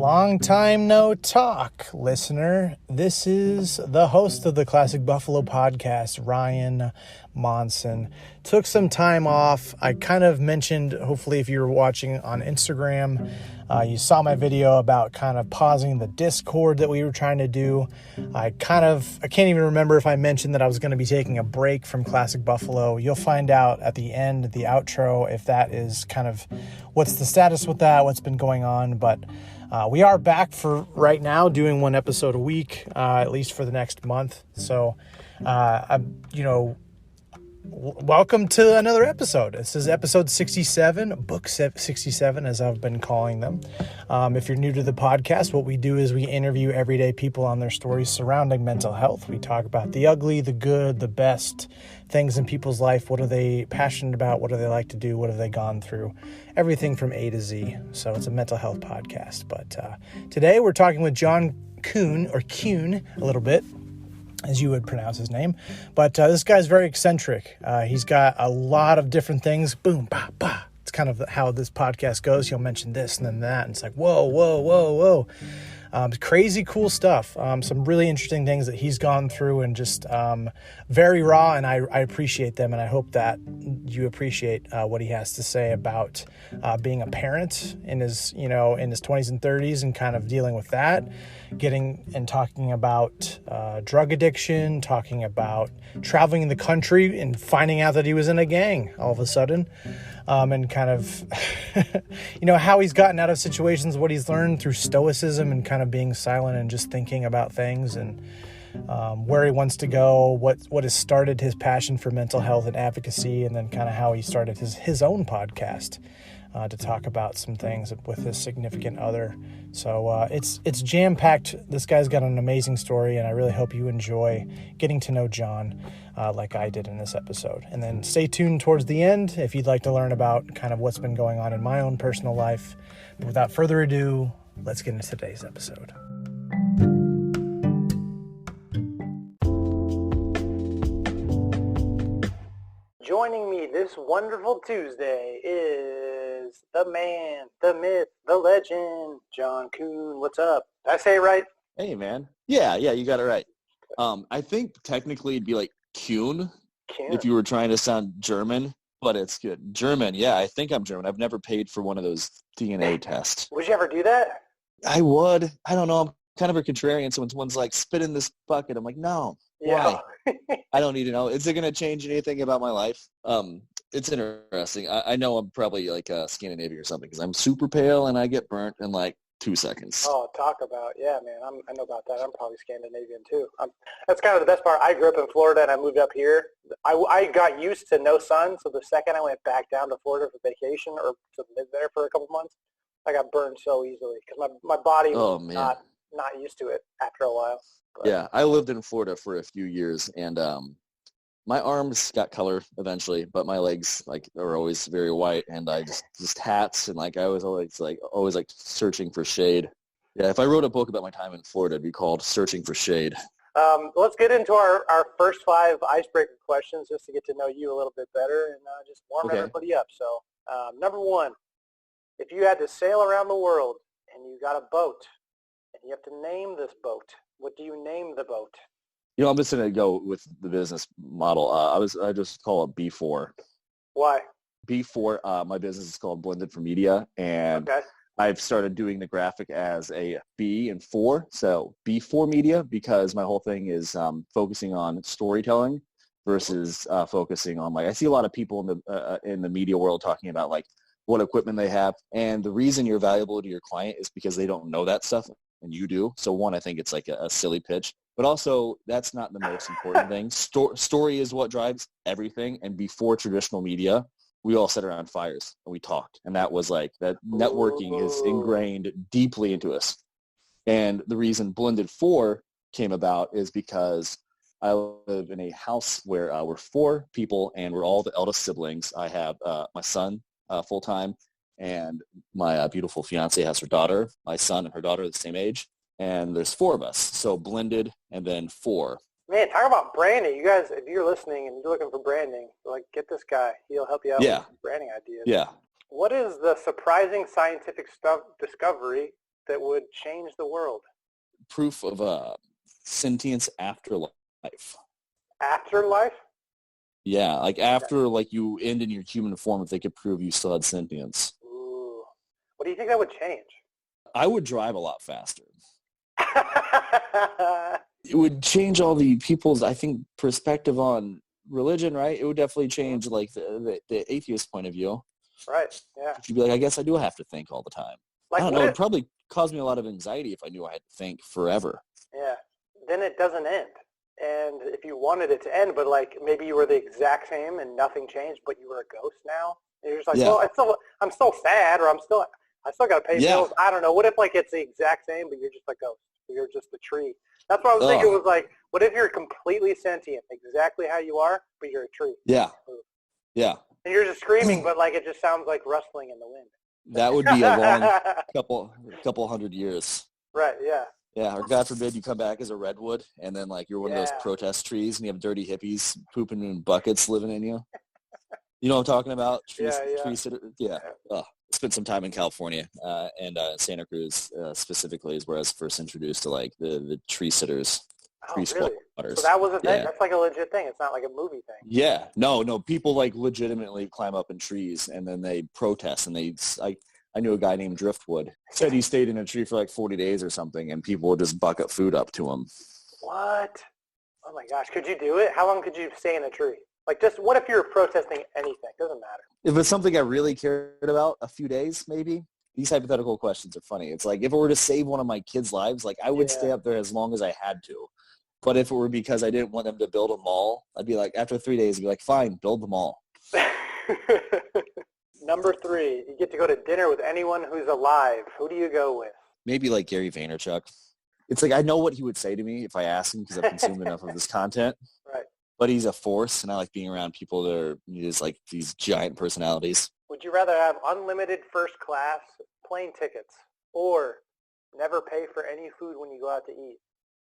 Long time no talk, listener. This is the host of the Classic Buffalo podcast, Ryan Monson. Took some time off. I kind of mentioned, hopefully if you were watching on Instagram, you saw my video about kind of pausing the Discord that we were trying to do. I can't even remember if I mentioned that I was going to be taking a break from Classic Buffalo. You'll find out at the end, the outro, if that is kind of what's the status with that, what's been going on. But we are back for right now doing one episode a week, at least for the next month. So, welcome to another episode. This is episode 67, book 67, as I've been calling them. If you're new to the podcast, what we do is we interview everyday people on their stories surrounding mental health. We talk about the ugly, the good, the best things in people's life. What are they passionate about? What do they like to do? What have they gone through? Everything from A to Z. So it's a mental health podcast. But today we're talking with John Kuhn, or Kuhn, a little bit, as you would pronounce his name. But this guy's very eccentric. He's got a lot of different things. Boom, bah, bah. It's kind of how this podcast goes. He'll mention this and then that. And it's like, whoa, whoa, whoa, whoa. Crazy cool stuff. Some really interesting things that he's gone through, and just very raw, and I appreciate them, and I hope that you appreciate what he has to say about being a parent in his 20s and 30s and kind of dealing with that, getting and talking about drug addiction, talking about traveling in the country and finding out that he was in a gang all of a sudden, and kind of how he's gotten out of situations, what he's learned through stoicism and kind of being silent and just thinking about things, and where he wants to go, what has started his passion for mental health and advocacy, and then kind of how he started his own podcast to talk about some things with his significant other. So it's jam-packed. This guy's got an amazing story, and I really hope you enjoy getting to know John like I did in this episode. And then stay tuned towards the end if you'd like to learn about kind of what's been going on in my own personal life. But without further ado, let's get into today's episode. Joining me this wonderful Tuesday is the man, the myth, the legend, John Kuhn. What's up? Did I say it right? Hey, man. Yeah, you got it right. I think technically it'd be like Kuhn if you were trying to sound German, but it's good. German, yeah, I think I'm German. I've never paid for one of those DNA tests. Would you ever do that? I would. I don't know. I'm kind of a contrarian, so when someone's like, spit in this bucket, I'm like, no. Yeah. Why? I don't need to know. Is it going to change anything about my life? It's interesting. I know I'm probably like Scandinavian or something because I'm super pale and I get burnt in like 2 seconds. Oh, talk about, yeah, man. I know about that. I'm probably Scandinavian too. That's kind of the best part. I grew up in Florida and I moved up here. I got used to no sun, so the second I went back down to Florida for vacation or to live there for a couple months, I got burned so easily because my body was not used to it after a while. But. Yeah, I lived in Florida for a few years, and my arms got color eventually, but my legs are always very white, and I just hats, and I was always searching for shade. Yeah, if I wrote a book about my time in Florida, it'd be called Searching for Shade. Let's get into our first 5 icebreaker questions just to get to know you a little bit better and just warm everybody up. So, number 1, if you had to sail around the world and you got a boat and you have to name this boat, what do you name the boat? I'm just going to go with the business model. I just call it B4. Why? B4, my business is called Blended for Media, and I've started doing the graphic as a B and 4. So B4 Media, because my whole thing is focusing on storytelling versus focusing on I see a lot of people in the media world talking about what equipment they have, and the reason you're valuable to your client is because they don't know that stuff and you do. So one, I think it's a silly pitch. But also, that's not the most important thing. Story is what drives everything. And before traditional media, we all sat around fires and we talked. And that was that networking is ingrained deeply into us. And the reason Blended 4 came about is because I live in a house where we're 4 people and we're all the eldest siblings. I have my son full-time, and my beautiful fiance has her daughter. My son and her daughter are the same age. And there's 4 of us, so blended and then 4. Man, talk about branding. You guys, if you're listening and you're looking for branding, get this guy. He'll help you out with branding ideas. Yeah. What is the surprising scientific discovery that would change the world? Proof of sentience after life. Afterlife? Yeah, like after like you end in your human form, if they could prove you still had sentience. Ooh. What do you think that would change? I would drive a lot faster. It would change all the people's, I think, perspective on religion, right? It would definitely change like the atheist point of view. Right, yeah. You'd be like, I guess I do have to think all the time. Like, I don't know. It'd probably cause me a lot of anxiety if I knew I had to think forever. Yeah. Then it doesn't end. And if you wanted it to end, but like maybe you were the exact same and nothing changed, but you were a ghost now. And you're just like, well, I'm still sad, or I still got to pay bills. I don't know. What if like it's the exact same, but you're just a ghost? You're just a tree. That's what I was thinking. Was like, what if you're completely sentient, exactly how you are, but you're a tree? Yeah. Yeah. And you're just screaming, but like it just sounds like rustling in the wind. That would be a long couple hundred years. Right. Yeah. Yeah, or God forbid you come back as a redwood, and then like you're one of those protest trees, and you have dirty hippies pooping in buckets living in you. You know what I'm talking about? Spent some time in California and Santa Cruz specifically is where I was first introduced to like the tree sitters, tree squatters. So that was a thing. Yeah. That's like a legit thing. It's not like a movie thing. Yeah, no. People like legitimately climb up in trees and then they protest and I knew a guy named Driftwood. Said he stayed in a tree for like 40 days or something, and people would just bucket food up to him. What? Oh my gosh, could you do it? How long could you stay in a tree? Like, just what if you were protesting anything? Doesn't matter. If it's something I really cared about, a few days maybe. These hypothetical questions are funny. It's like if it were to save one of my kids' lives, like I would stay up there as long as I had to. But if it were because I didn't want them to build a mall, I'd be like, after 3 days, I'd be like, fine, build the mall. Number 3, you get to go to dinner with anyone who's alive. Who do you go with? Maybe like Gary Vaynerchuk. It's like I know what he would say to me if I asked him because I've consumed enough of his content. Right. But he's a force, and I like being around people that are just like these giant personalities. Would you rather have unlimited first class plane tickets or never pay for any food when you go out to eat?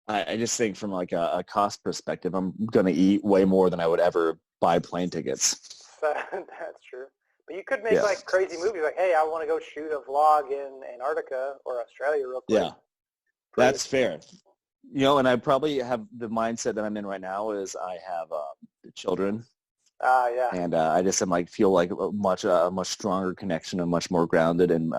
I just think from like a cost perspective, I'm going to eat way more than I would ever buy plane tickets. That's true. But you could make like crazy movies like, hey, I want to go shoot a vlog in Antarctica or Australia real quick. Yeah, that's fair. You know, and I probably have the mindset that I'm in right now is I have children. Yeah. And I just feel like a much stronger connection and much more grounded and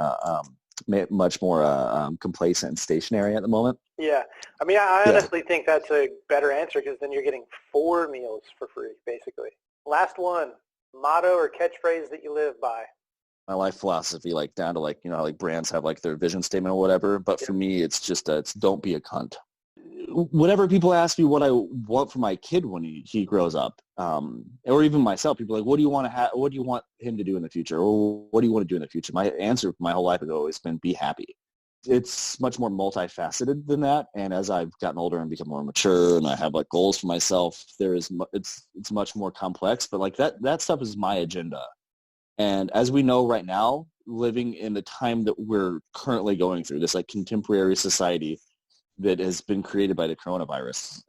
much more complacent and stationary at the moment. Yeah. I mean, I honestly think that's a better answer because then you're getting 4 meals for free, basically. Last one. Motto or catchphrase that you live by? My life philosophy, like down to like, you know, how like brands have like their vision statement or whatever. But for me, it's just, it's don't be a cunt. Whenever people ask me what I want for my kid when he grows up, or even myself, people are like, what do you want to what do you want him to do in the future? Or what do you want to do in the future? My answer my whole life has always been be happy. It's much more multifaceted than that. And as I've gotten older and become more mature and I have like goals for myself, it's much more complex, but like that stuff is my agenda. And as we know right now, living in the time that we're currently going through, this like contemporary society that has been created by the coronavirus,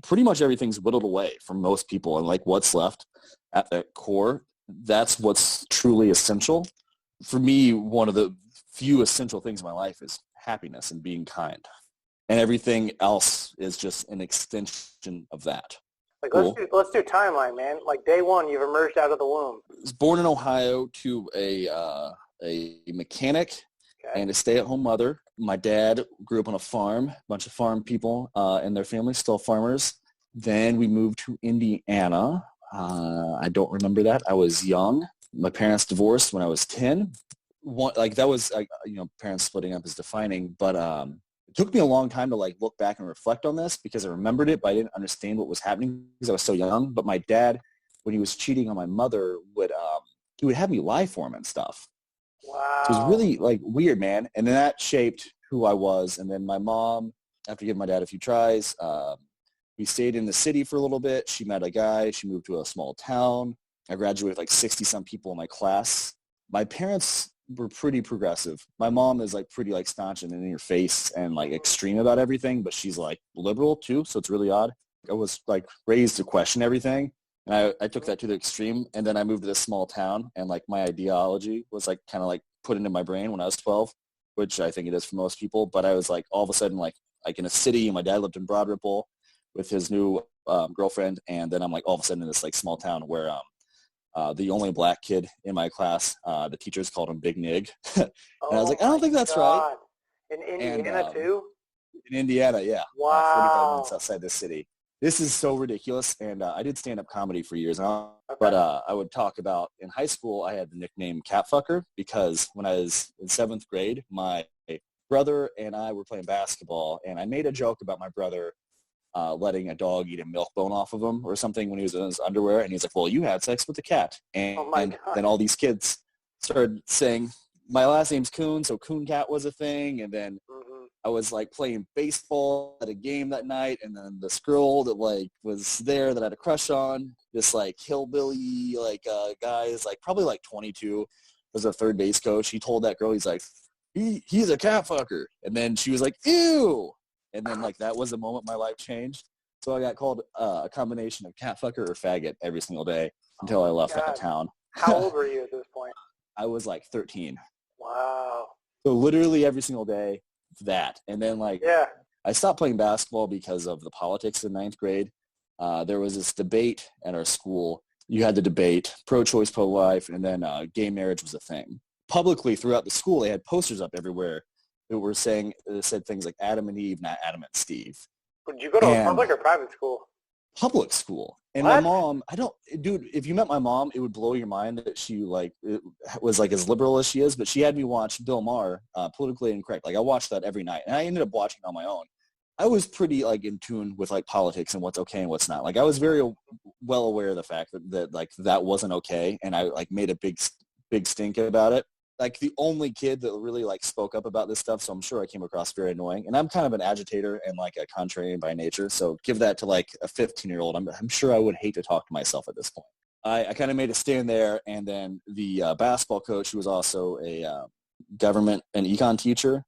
pretty much everything's whittled away from most people. And like what's left at the core, that's what's truly essential. For me, one of the few essential things in my life is happiness and being kind. And everything else is just an extension of that. Like, cool. Let's do timeline, man. Like day one, you've emerged out of the womb. I was born in Ohio to a mechanic and a stay-at-home mother. My dad grew up on a farm, a bunch of farm people and their families, still farmers. Then we moved to Indiana. I don't remember that. I was young. My parents divorced when I was 10. Parents splitting up is defining, but it took me a long time to like look back and reflect on this because I remembered it, but I didn't understand what was happening because I was so young. But my dad, when he was cheating on my mother, he would have me lie for him and stuff. Wow. So it was really like weird, man. And then that shaped who I was. And then my mom, after giving my dad a few tries, we stayed in the city for a little bit. She met a guy. She moved to a small town. I graduated with like 60-some people in my class. My parents were pretty progressive. My mom is like pretty like staunch and in your face and like extreme about everything, but she's like liberal too, so it's really odd. I was like raised to question everything, and I took that to the extreme, and then I moved to this small town, and like my ideology was like kind of like put into my brain when I was 12. which I think it is for most people. But I was like all of a sudden like in a city, and my dad lived in Broad Ripple with his new girlfriend, and then I'm like all of a sudden in this like small town where the only black kid in my class, the teachers called him Big Nig, and I was like, I don't think that's right. In Indiana too? In Indiana, yeah. Wow. 45 minutes outside this city. This is so ridiculous, and I did stand-up comedy for years, but I would talk about, in high school, I had the nickname Catfucker because when I was in 7th grade, my brother and I were playing basketball, and I made a joke about my brother letting a dog eat a milk bone off of him or something when he was in his underwear, and he's like, well, you had sex with a cat. And then all these kids started saying, my last name's Kuhn, so Kuhn Cat was a thing, and then I was like playing baseball at a game that night, and then this girl that like was there that I had a crush on, this like hillbilly like guy is like probably like 22, was a third base coach. He told that girl, he's like, he's a cat fucker, and then she was like, ew, and then like that was the moment my life changed. So I got called a combination of cat fucker or faggot every single day until I left that town. How old were you at this point? I was like 13. Wow. So literally every single day. That, and then like I stopped playing basketball because of the politics in 9th grade. There was this debate at our school. You had to debate pro-choice, pro-life, and then gay marriage was a thing. Publicly throughout the school, they had posters up everywhere that were saying, that said things like Adam and Eve, not Adam and Steve. Did you go to a public or private school? Public school. And what? My mom, dude, if you met my mom, it would blow your mind that she like was like as liberal as she is, but she had me watch Bill Maher, Politically Incorrect. Like I watched that every night, and I ended up watching it on my own. I was pretty like in tune with like politics and what's okay and what's not. Like I was very well aware of the fact that like that wasn't okay, and I like made a big stink about it. Like the only kid that really like spoke up about this stuff, so I'm sure I came across very annoying. And I'm kind of an agitator and like a contrarian by nature, so give that to like a 15-year-old. I'm sure I would hate to talk to myself at this point. I kind of made a stand there, and then the basketball coach, who was also a government and econ teacher,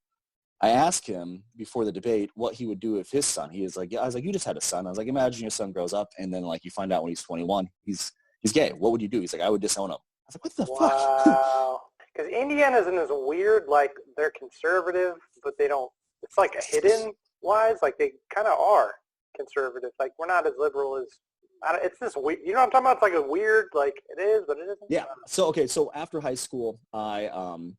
I asked him before the debate what he would do if his son, he was like, I was like, you just had a son. I was like, imagine your son grows up and then like you find out when he's 21, he's gay. What would you do? He's like, I would disown him. I was like, what the fuck? Wow. Because Indiana's in this weird, like, they're conservative, but they don't, it's like a hidden wise, like they kind of are conservative. Like, we're not as liberal as, it's this weird, you know what I'm talking about? It's like a weird, like, it is, but it isn't. Yeah. So, okay, so after high school, I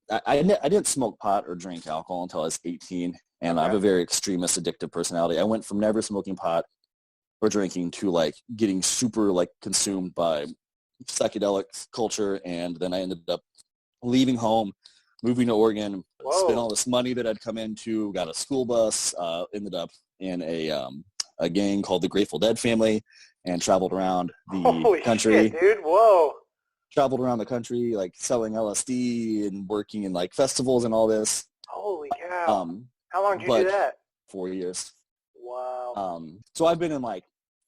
didn't smoke pot or drink alcohol until I was 18, and I have a very extremist, addictive personality. I went from never smoking pot or drinking to, like, getting super, like, consumed by psychedelic culture, and then I ended up leaving home, moving to Oregon, spent all this money that I'd come into, got a school bus, ended up in a gang called the Grateful Dead Family, and traveled around the country. Holy shit, dude. Whoa. Traveled around the country, like selling LSD and working in like festivals and all this. Holy cow. How long did you do that? 4 years. Wow. So I've been in like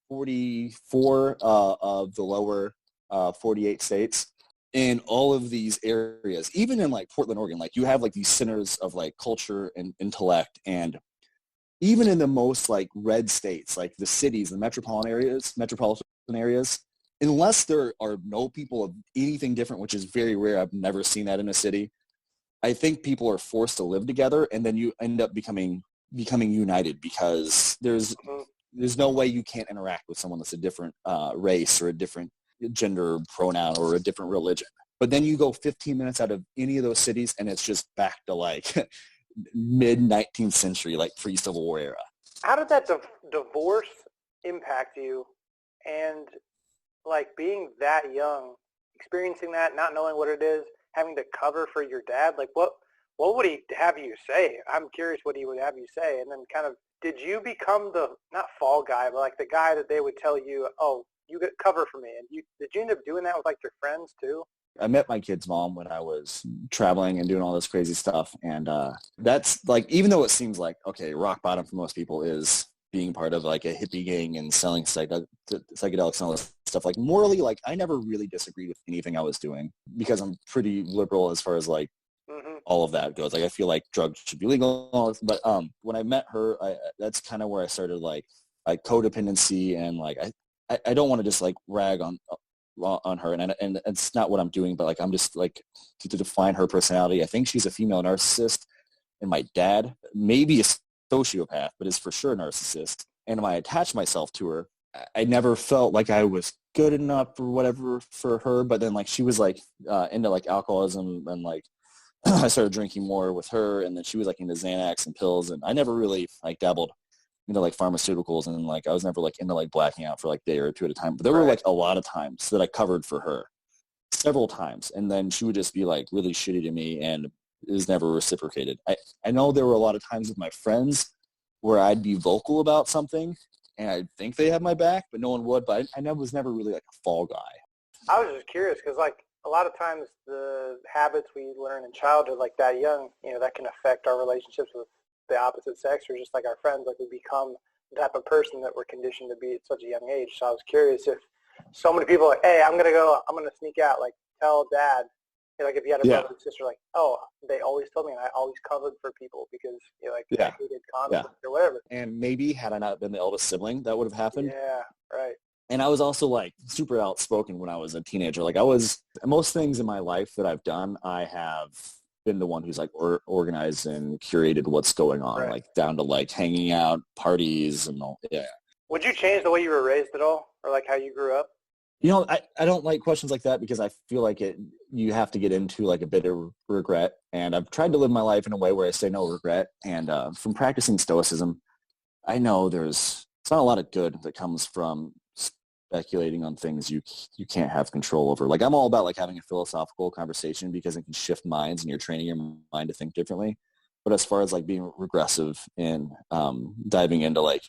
44 of the lower 48 states. In all of these areas, even in like Portland, Oregon, like you have like these centers of like culture and intellect, and even in the most like red states, like the cities, the metropolitan areas, unless there are no people of anything different, which is very rare. I've never seen that in a city. I think people are forced to live together, and then you end up becoming united because there's no way you can't interact with someone that's a different race or a different gender pronoun or a different religion. But then you go 15 minutes out of any of those cities and it's just back to like mid-19th century, like pre-Civil War era. How did that divorce impact you, and like being that young, experiencing that, not knowing what it is, having to cover for your dad? Like what would he have you say? I'm curious what he would have you say. And then kind of, did you become the, not fall guy, but like the guy that they would tell you, oh, you get cover for me? And did you end up doing that with like your friends too? I met my kid's mom when I was traveling and doing all this crazy stuff. And that's like, even though it seems like, okay, rock bottom for most people is being part of like a hippie gang and selling psychedelics and all this stuff, like morally, like I never really disagreed with anything I was doing because I'm pretty liberal as far as like all of that goes. Like I feel like drugs should be legal. But when I met her, that's kind of where I started like codependency, and like I don't want to just like rag on her, and it's not what I'm doing, but like I'm just like to define her personality. I think she's a female narcissist, and my dad, maybe a sociopath, but is for sure a narcissist. And when I attached myself to her, I never felt like I was good enough or whatever for her. But then like she was like into like alcoholism, and like I started drinking more with her, and then she was like into Xanax and pills, and I never really like dabbled into like pharmaceuticals, and like I was never like into like blacking out for like a day or two at a time. But there were like a lot of times that I covered for her, several times, and then she would just be like really shitty to me, and it was never reciprocated. I know there were a lot of times with my friends where I'd be vocal about something and I'd think they had my back, but no one would. But I was never really like a fall guy. I was just curious because, like, a lot of times the habits we learn in childhood, like that young, that can affect our relationships with the opposite sex or just like our friends. Like, we become the type of person that we're conditioned to be at such a young age. So I was curious if so many people are like, hey, I'm going to sneak out, like, tell dad. Like, if you had a brother and sister, like, oh, they always told me, and I always covered for people because, I hated conflict or whatever. And maybe had I not been the eldest sibling, that would have happened. Yeah, right. And I was also like super outspoken when I was a teenager. Like most things in my life that I've done, I have been the one who's like organized and curated what's going on, like down to like hanging out, parties and all. Yeah. Would you change the way you were raised at all, or like how you grew up? I don't like questions like that because I feel like you have to get into like a bit of regret. And I've tried to live my life in a way where I say no regret. And from practicing stoicism, I know it's not a lot of good that comes from speculating on things you can't have control over. Like, I'm all about like having a philosophical conversation because it can shift minds and you're training your mind to think differently. But as far as like being regressive and diving into like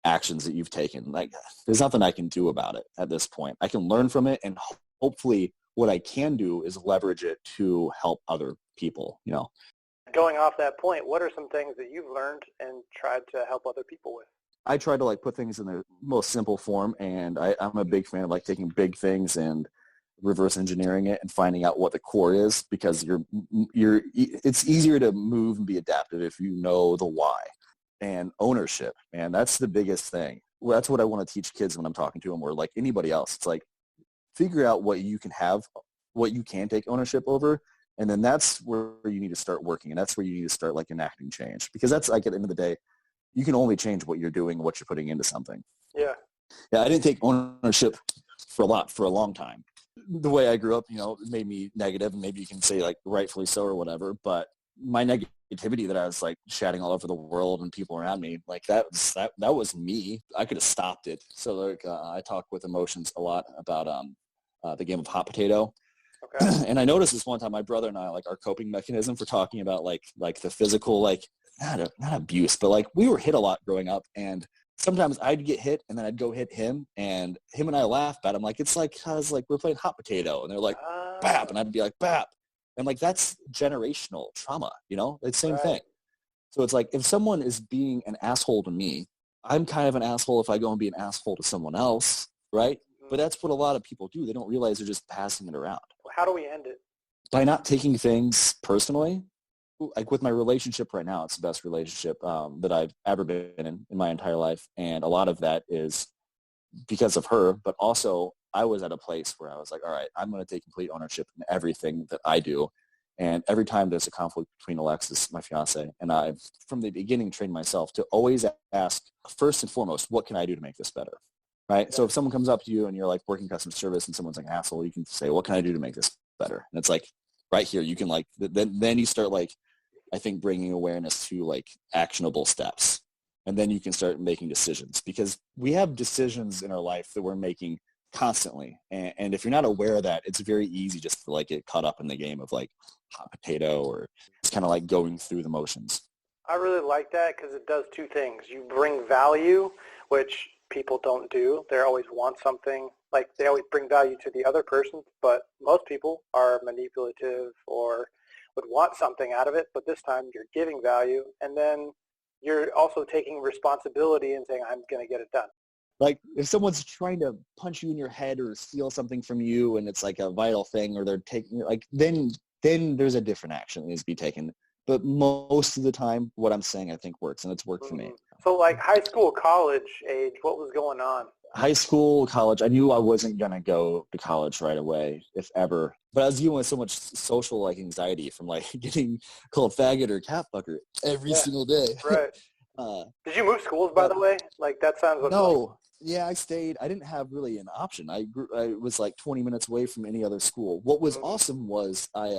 actions that you've taken, like, there's nothing I can do about it at this point. I can learn from it, and hopefully what I can do is leverage it to help other people. Going off that point, what are some things that you've learned and tried to help other people with? I try to like put things in the most simple form, and I'm a big fan of like taking big things and reverse engineering it and finding out what the core is, because it's easier to move and be adaptive if you know the why. And ownership, man, that's the biggest thing. Well, that's what I want to teach kids when I'm talking to them, or like anybody else. It's like, figure out what you can have, what you can take ownership over, and then that's where you need to start working, and that's where you need to start like enacting change, because that's like at the end of the day, you can only change what you're doing, what you're putting into something. Yeah, I didn't take ownership for a long time. The way I grew up, it made me negative, and maybe you can say like rightfully so or whatever, but my negativity that I was like shouting all over the world and people around me, like that was me. I could have stopped it. So like I talk with emotions a lot about the game of hot potato. Okay. And I noticed this one time, my brother and I, like, our coping mechanism for talking about like the physical, like not abuse, but like we were hit a lot growing up, and sometimes I'd get hit and then I'd go hit him, and him and I laugh about it. I'm like, it's like, cause like we're playing hot potato, and they're like, bap, and I'd be like, bap. And like, that's generational trauma, it's the same thing. So it's like, if someone is being an asshole to me, I'm kind of an asshole if I go and be an asshole to someone else, right? Mm-hmm. But that's what a lot of people do. They don't realize they're just passing it around. How do we end it? By not taking things personally. Like with my relationship right now, it's the best relationship that I've ever been in my entire life. And a lot of that is because of her, but also I was at a place where I was like, all right, I'm going to take complete ownership in everything that I do. And every time there's a conflict between Alexis, my fiance, and I've from the beginning trained myself to always ask, first and foremost, what can I do to make this better? Right? Yeah. So if someone comes up to you and you're like working customer service and someone's like an asshole, you can say, what can I do to make this better? And it's like right here, you can like, then you start like, I think, bringing awareness to like actionable steps. And then you can start making decisions, because we have decisions in our life that we're making constantly. And if you're not aware of that, it's very easy just to like get caught up in the game of like hot potato, or it's kind of like going through the motions. I really like that because it does two things. You bring value, which people don't do. They always want something. Like, they always bring value to the other person, but most people are manipulative or would want something out of it, but this time you're giving value, and then you're also taking responsibility and saying, I'm going to get it done. Like, if someone's trying to punch you in your head or steal something from you, and it's like a vital thing, or they're taking, like, then there's a different action that needs to be taken. But most of the time, what I'm saying, I think, works, and it's worked for me. So like high school, college age, what was going on high school, college, I knew I wasn't going to go to college right away, if ever. But I was dealing with so much social like anxiety from like getting called faggot or cat fucker every single day. Right. Did you move schools, by the way? Like that sounds like... No. Yeah, I stayed. I didn't have really an option. I was like 20 minutes away from any other school. What was awesome was I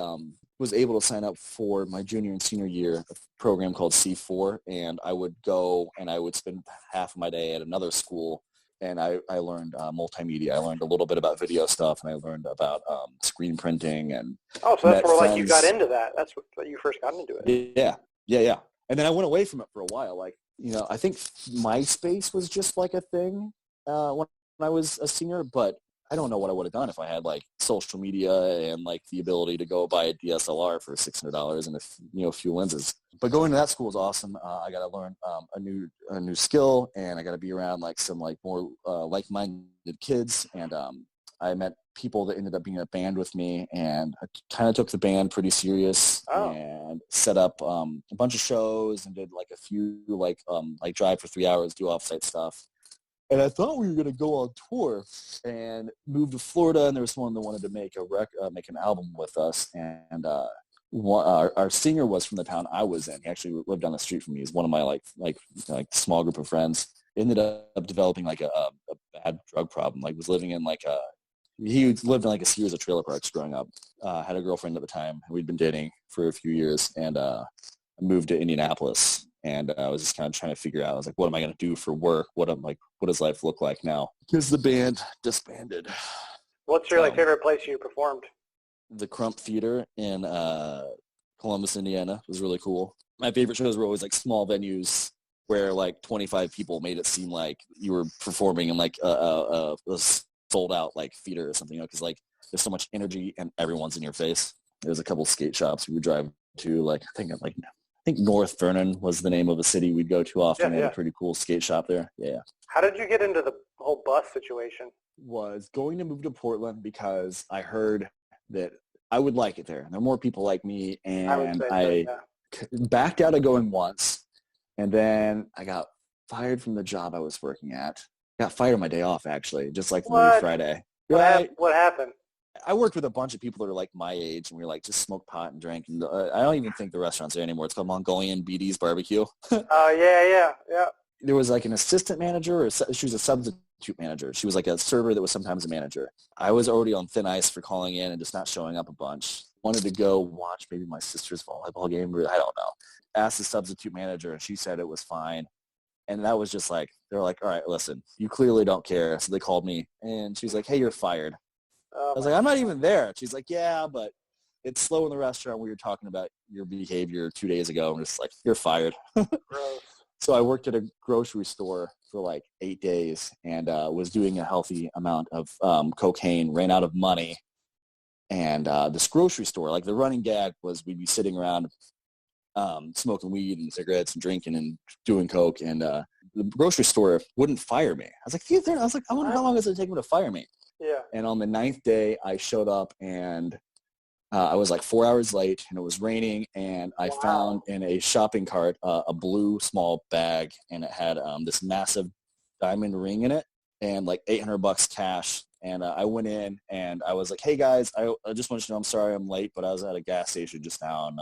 was able to sign up for my junior and senior year a program called C4, and I would go and I would spend half of my day at another school, and I learned multimedia. I learned a little bit about video stuff, and I learned about screen printing and so that's where like you got into that. That's what you first got into it. Yeah. And then I went away from it for a while. Like, I think MySpace was just like a thing when I was a senior, but I don't know what I would have done if I had like social media and like the ability to go buy a DSLR for $600 and a few lenses. But going to that school was awesome. I got to learn a new skill, and I got to be around like some like more like-minded kids. And I met people that ended up being in a band with me, and I kind of took the band pretty serious and set up a bunch of shows and did like a few like drive for 3 hours, do offsite stuff. And I thought we were going to go on tour and move to Florida, and there was someone that wanted to make make an album with us. And our singer was from the town I was in. He actually lived down the street from me. He's one of my like small group of friends. Ended up developing like a bad drug problem. Like was living in he lived in like a series of trailer parks growing up. Had a girlfriend at the time. We'd been dating for a few years, and I moved to Indianapolis. And I was just kind of trying to figure out, I was like, what am I going to do for work? What does life look like now? Because the band disbanded. What's your favorite place you performed? The Crump Theater in Columbus, Indiana. It was really cool. My favorite shows were always like small venues where like 25 people made it seem like you were performing in like a sold out like theater or something, because like there's so much energy and everyone's in your face. There's a couple skate shops we would drive to, I think North Vernon was the name of a city we'd go to often. They had a pretty cool skate shop there. Yeah. How did you get into the whole bus situation? Was going to move to Portland because I heard that I would like it there. There are more people like me, and I backed out of going once, and then I got fired from the job I was working at. Got fired on my day off, actually, just like the Friday. What happened? I worked with a bunch of people that are like my age, and we were like just smoke pot and drink. And I don't even think the restaurant's there anymore. It's called Mongolian BD's Barbecue. Oh, yeah. There was like an assistant manager, or she was a substitute manager. She was like a server that was sometimes a manager. I was already on thin ice for calling in and just not showing up a bunch. Wanted to go watch maybe my sister's volleyball game, or I don't know. Asked the substitute manager, and she said it was fine. And that was just like, they're like, all right, listen, you clearly don't care. So they called me, and she was like, hey, you're fired. I was like, I'm not even there. She's like, yeah, but it's slow in the restaurant. We were talking about your behavior 2 days ago. And it's like, you're fired. Gross. So I worked at a grocery store for like 8 days, and was doing a healthy amount of cocaine, ran out of money. And this grocery store, like the running gag was we'd be sitting around smoking weed and cigarettes and drinking and doing coke. And the grocery store wouldn't fire me. I was like, I wonder how long it's going to take them to fire me. Yeah. And on the 9th day, I showed up, and I was like 4 hours late, and it was raining, and I found in a shopping cart a blue small bag, and it had this massive diamond ring in it and like $800 cash. And I went in, and I was like, hey, guys, I just want you to know I'm sorry I'm late, but I was at a gas station just now and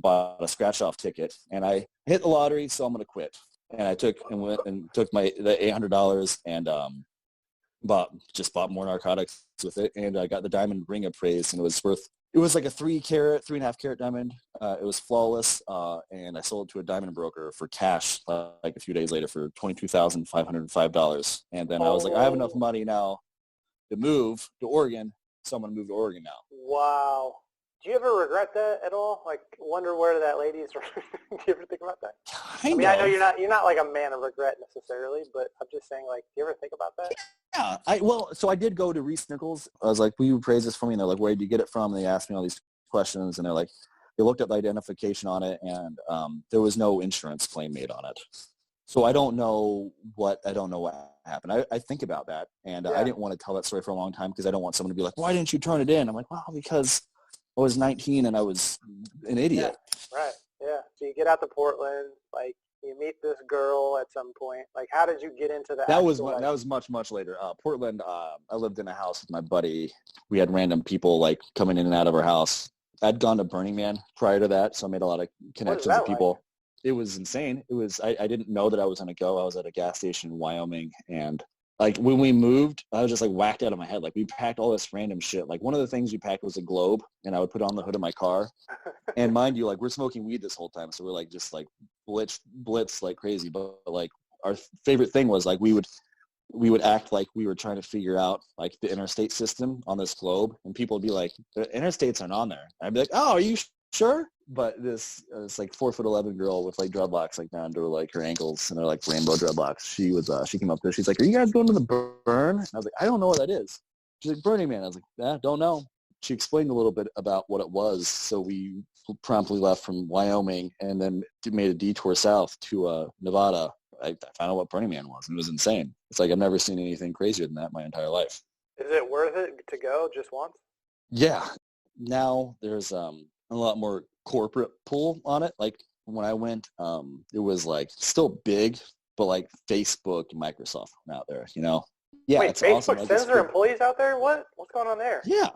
bought a scratch-off ticket, and I hit the lottery, so I'm going to quit. And I took the $800 and bought more narcotics with it, and I got the diamond ring appraised, and it was like a 3.5 carat diamond. It was flawless, and I sold it to a diamond broker for cash like a few days later for $22,505. And then I was like, I have enough money now to move to Oregon, so I'm going to move to Oregon now. Wow. Do you ever regret that at all? Like, wonder where that lady is? Do you ever think about that? I know you're not like a man of regret necessarily, but I'm just saying, like, do you ever think about that? Yeah. So I did go to Reese Nichols. I was like, will you appraise this for me? And they're like, where did you get it from? And they asked me all these questions, and they looked at the identification on it, and there was no insurance claim made on it. So I don't know what happened. I think about that, and I didn't want to tell that story for a long time because I don't want someone to be like, why didn't you turn it in? I'm like, well, because I was 19 and I was an idiot. Yeah, right. Yeah. So you get out to Portland, like you meet this girl at some point. Like, how did you get into that was much later. Portland, I lived in a house with my buddy. We had random people like coming in and out of our house. I'd gone to Burning Man prior to that, so I made a lot of connections with people. Like? It was insane. It was I didn't know that I was going to go. I was at a gas station in Wyoming, and like when we moved, I was just like whacked out of my head. Like we packed all this random shit. Like one of the things we packed was a globe, and I would put it on the hood of my car. And mind you, like we're smoking weed this whole time, so we're like just like blitz like crazy. But like our favorite thing was like we would act like we were trying to figure out like the interstate system on this globe, and people would be like, the interstates aren't on there. And I'd be like, oh, are you sure? But this like 4'11" girl with like dreadlocks like down to like her ankles, and they're like rainbow dreadlocks. She came up there. She's like, are you guys going to the burn? And I was like, I don't know what that is. She's like, Burning Man. I was like, don't know. She explained a little bit about what it was, so we promptly left from Wyoming and then made a detour south to Nevada. I found out what Burning Man was, and it was insane. It's like I've never seen anything crazier than that my entire life. Is it worth it to go just once? Yeah. Now there's a lot more corporate pull on it. Like when I went, it was like still big, but like Facebook and Microsoft out there, you know? Yeah. Wait, it's Facebook awesome. sends their employees out there? What's going on there? Yeah.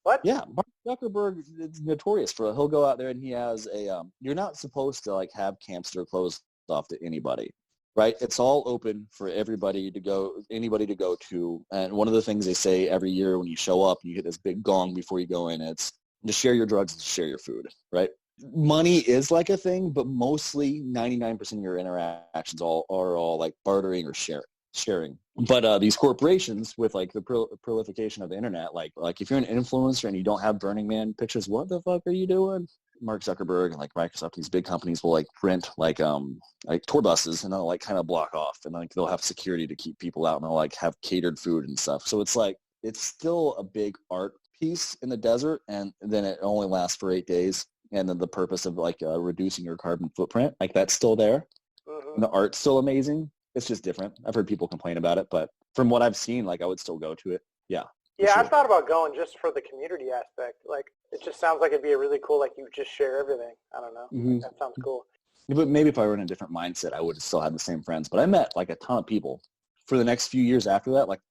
What? Yeah, Mark Zuckerberg is notorious for he'll go out there and he has a you're not supposed to like have camps that are closed off to anybody, right? It's all open for anybody to go to. And one of the things they say every year when you show up and you hit this big gong before you go in, it's to share your drugs and share your food, right? Money is like a thing, but mostly 99% of your interactions are all like bartering or sharing. But these corporations with like the proliferation of the internet, like if you're an influencer and you don't have Burning Man pictures, what the fuck are you doing? Mark Zuckerberg and like Microsoft, these big companies will like print like tour buses, and they'll like kind of block off, and like they'll have security to keep people out, and they'll like have catered food and stuff. So it's like it's still a big art piece in the desert, and then it only lasts for 8 days. And then the purpose of like reducing your carbon footprint, like that's still there. And the art's still amazing. It's just different. I've heard people complain about it, but from what I've seen, like I would still go to it. Yeah. Yeah, sure. I thought about going just for the community aspect. Like it just sounds like it'd be a really cool, like you just share everything. I don't know. Mm-hmm. That sounds cool. But maybe if I were in a different mindset, I would have still had the same friends. But I met like a ton of people for the next few years after that. Like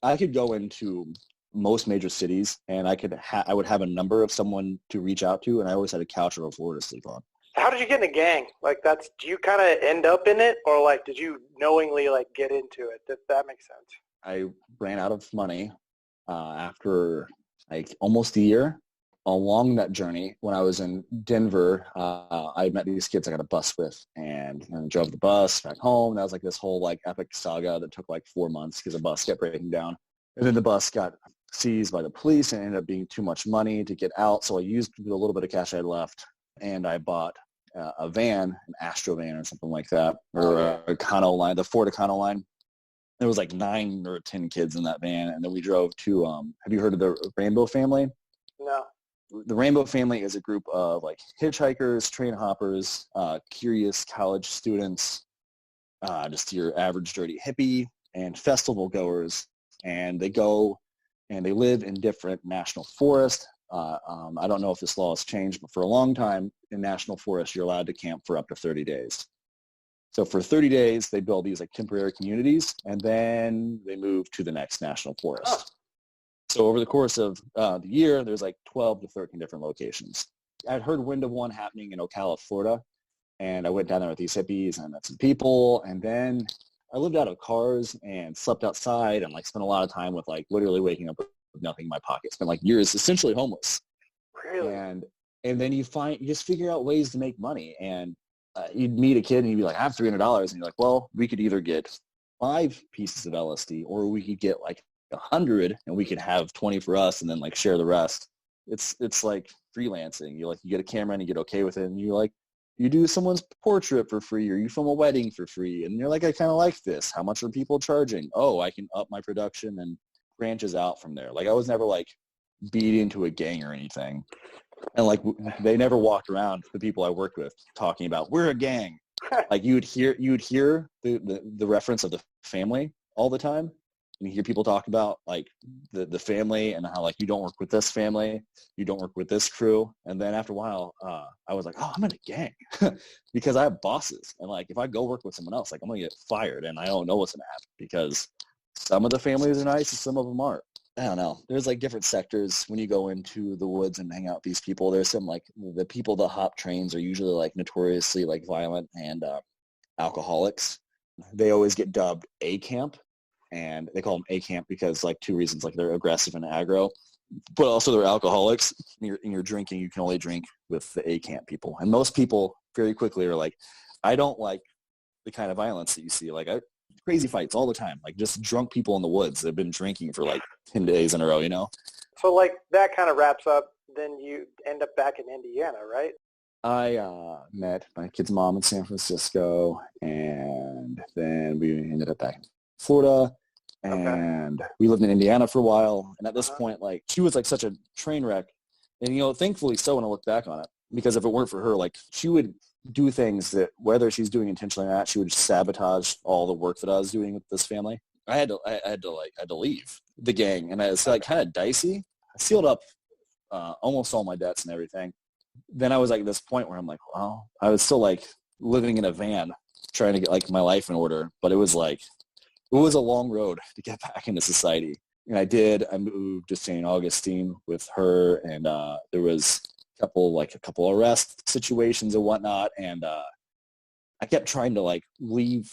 I could go into most major cities and I would have a number of someone to reach out to, and I always had a couch or a floor to sleep on. How did you get in a gang? Like do you kind of end up in it, or like did you knowingly like get into it? If that makes sense. I ran out of money after like almost a year. Along that journey, when I was in Denver, I met these kids I got a bus with, and drove the bus back home. That was like this whole like epic saga that took like 4 months because the bus kept breaking down. And then the bus got seized by the police and ended up being too much money to get out. So I used a little bit of cash I had left, and I bought a van, an Astro van or something like that, or a Econoline, the Ford Econoline. There was like 9 or 10 kids in that van, and then we drove to, have you heard of the Rainbow Family? No. The Rainbow Family is a group of like hitchhikers, train hoppers, curious college students, just your average dirty hippie, and festival goers. And they go and they live in different national forests. I don't know if this law has changed, but for a long time in national forests, you're allowed to camp for up to 30 days. So for 30 days, they build these like temporary communities, and then they move to the next national forest. Oh. So over the course of the year, there's like 12 to 13 different locations. I'd heard wind of one happening in Ocala, Florida, and I went down there with these hippies and met some people, and then I lived out of cars and slept outside and like spent a lot of time with like literally waking up with nothing in my pocket. Spent like years essentially homeless. Really? And then you just figure out ways to make money. And you'd meet a kid and he'd be like, I have $300. And you're like, well, we could either get 5 pieces of LSD, or we could get like 100 and we could have 20 for us and then like share the rest. It's like freelancing. You get a camera and you get okay with it, and you do someone's portrait for free, or you film a wedding for free, and you're like, I kind of like this. How much are people charging? Oh, I can up my production, and branches out from there. Like I was never like beat into a gang or anything. And like they never walked around, the people I worked with, talking about we're a gang. Like you'd hear the reference of the family all the time. and hear people talk about like the family and how like you don't work with this family, you don't work with this crew. And then after a while, I was like, oh, I'm in a gang because I have bosses. And like, if I go work with someone else, like I'm going to get fired and I don't know what's going to happen because some of the families are nice and some of them aren't. I don't know. There's like different sectors when you go into the woods and hang out with these people. There's some like the people that hop trains are usually like notoriously like violent and alcoholics. They always get dubbed A camp, and they call them A camp because like two reasons, like they're aggressive and aggro, but also they're alcoholics. In your drinking, you can only drink with the A camp people. And most people very quickly are like, I don't like the kind of violence that you see. Like crazy fights all the time, like just drunk people in the woods that have been drinking for like 10 days in a row, you know? So like that kind of wraps up, then you end up back in Indiana, right? I met my kid's mom in San Francisco, and then we ended up back in Florida, and we lived in Indiana for a while. And at this point, like she was like such a train wreck, and you know, thankfully so when I look back on it, because if it weren't for her, like she would do things that whether she's doing intentionally or not, she would sabotage all the work that I was doing with this family. I had to leave the gang, and it's like kind of dicey. I sealed up almost all my debts and everything. Then I was like at this point where I'm like, well, I was still like living in a van trying to get like my life in order, but it was a long road to get back into society. And I moved to St. Augustine with her, and there was a couple arrest situations and whatnot. And I kept trying to like leave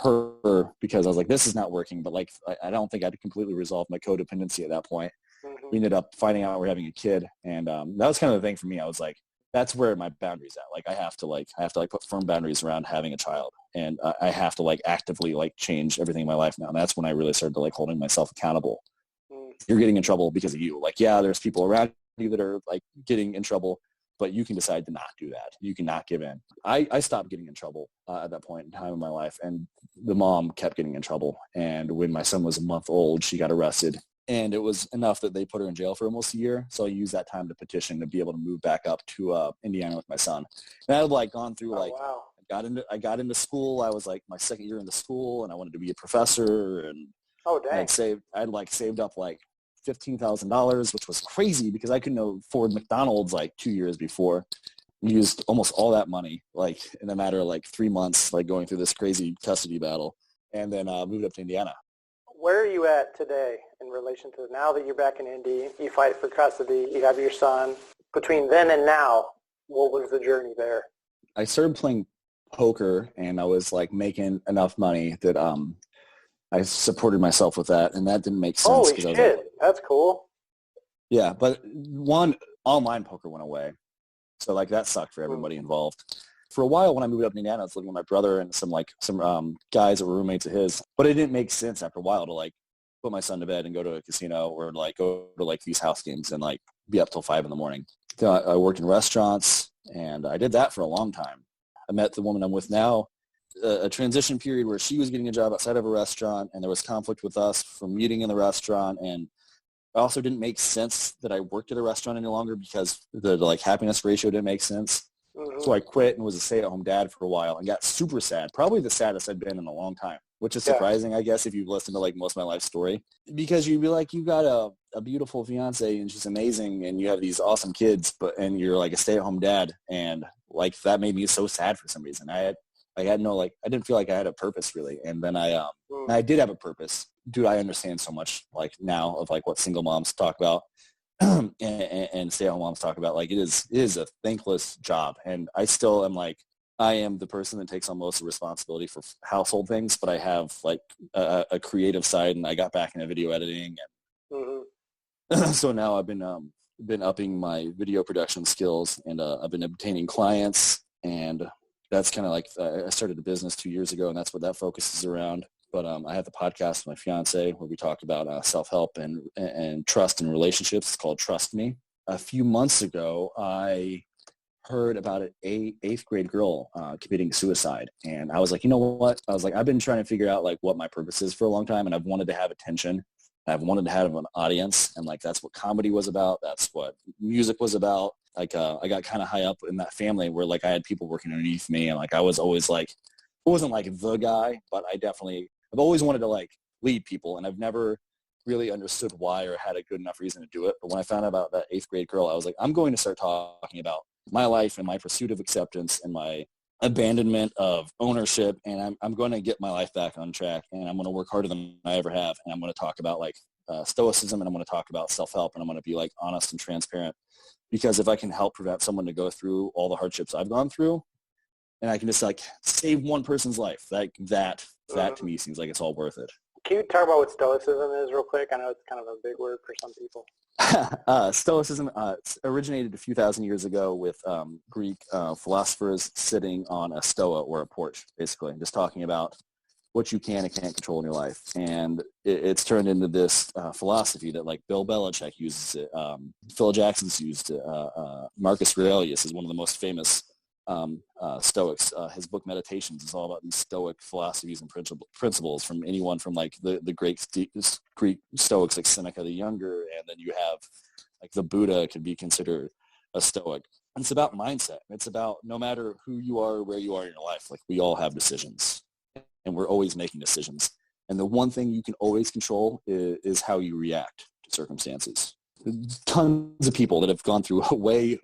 her because I was like, this is not working. But like, I don't think I'd completely resolved my codependency at that point. Mm-hmm. We ended up finding out we're having a kid. And that was kind of the thing for me. I was like, that's where my boundaries at. Like I have to put firm boundaries around having a child. And I have to like actively like change everything in my life now. And that's when I really started to like holding myself accountable. You're getting in trouble because of you. Like, yeah, there's people around you that are like getting in trouble, but you can decide to not do that. You cannot give in. I stopped getting in trouble at that point in time in my life, and the mom kept getting in trouble. And when my son was a month old, she got arrested, and it was enough that they put her in jail for almost a year. So I used that time to petition to be able to move back up to Indiana with my son. And I had like gone through I got into school. I was like my second year into school, and I wanted to be a professor. And I'd saved up like $15,000, which was crazy because I couldn't afford McDonald's like 2 years before. Used almost all that money like in a matter of like 3 months, like going through this crazy custody battle, and then moved up to Indiana. Where are you at today in relation to now that you're back in Indy, you fight for custody, you have your son? Between then and now, what was the journey there? I started playing poker, and I was like making enough money that I supported myself with that, and that didn't make sense. Holy shit, that's cool. Yeah, but online poker went away, so like that sucked for everybody involved. For a while when I moved up to Indiana, I was living with my brother and some guys that were roommates of his, but it didn't make sense after a while to like put my son to bed and go to a casino or like go to like these house games and like be up till 5 a.m. So I worked in restaurants, and I did that for a long time. I met the woman I'm with now, a transition period where she was getting a job outside of a restaurant, and there was conflict with us from meeting in the restaurant. And it also didn't make sense that I worked at a restaurant any longer because the like happiness ratio didn't make sense. Mm-hmm. So I quit and was a stay-at-home dad for a while and got super sad, probably the saddest I'd been in a long time, which is surprising, I guess, if you've listened to like most of my life story, because you'd be like, you got a beautiful fiance and she's amazing and you have these awesome kids, and you're like a stay-at-home dad. And like, that made me so sad for some reason. I didn't feel like I had a purpose really. And then I did have a purpose. Dude, I understand so much like now of like what single moms talk about and stay-at-home moms talk about. Like it is a thankless job. And I still am like, I am the person that takes on most of the responsibility for household things, but I have like a creative side, and I got back into video editing. And so now I've been upping my video production skills, and I've been obtaining clients, and that's kind of like I started a business 2 years ago, and that's what that focuses around. But I have the podcast with my fiance where we talk about self-help and trust and relationships. It's called Trust Me. A few months ago, I heard about an eighth grade girl committing suicide. And I was like, you know what? I was like, I've been trying to figure out like what my purpose is for a long time, and I've wanted to have attention. I've wanted to have an audience, and like that's what comedy was about. That's what music was about. Like I got kind of high up in that family where like I had people working underneath me, and like I was always like, I wasn't like the guy, but I've always wanted to like lead people, and I've never really understood why or had a good enough reason to do it. But when I found out about that 8th grade girl, I was like, I'm going to start talking about my life and my pursuit of acceptance and my abandonment of ownership, and I'm going to get my life back on track, and I'm going to work harder than I ever have, and I'm going to talk about like stoicism, and I'm going to talk about self-help, and I'm going to be like honest and transparent, because if I can help prevent someone to go through all the hardships I've gone through, and I can just like save one person's life, like that to me seems like it's all worth it. Can you talk about what stoicism is real quick? I know it's kind of a big word for some people. Stoicism originated a few thousand years ago with Greek philosophers sitting on a stoa or a porch, basically, just talking about what you can and can't control in your life. And it's turned into this philosophy that like Bill Belichick uses it, Phil Jackson's used it, Marcus Aurelius is one of the most famous Stoics. His book Meditations is all about these Stoic philosophies and principles from anyone from like the Greek Stoics like Seneca the Younger, and then you have like the Buddha could be considered a Stoic. And it's about mindset. It's about no matter who you are, where you are in your life, like we all have decisions, and we're always making decisions. And the one thing you can always control is how you react to circumstances. Tons of people that have gone through way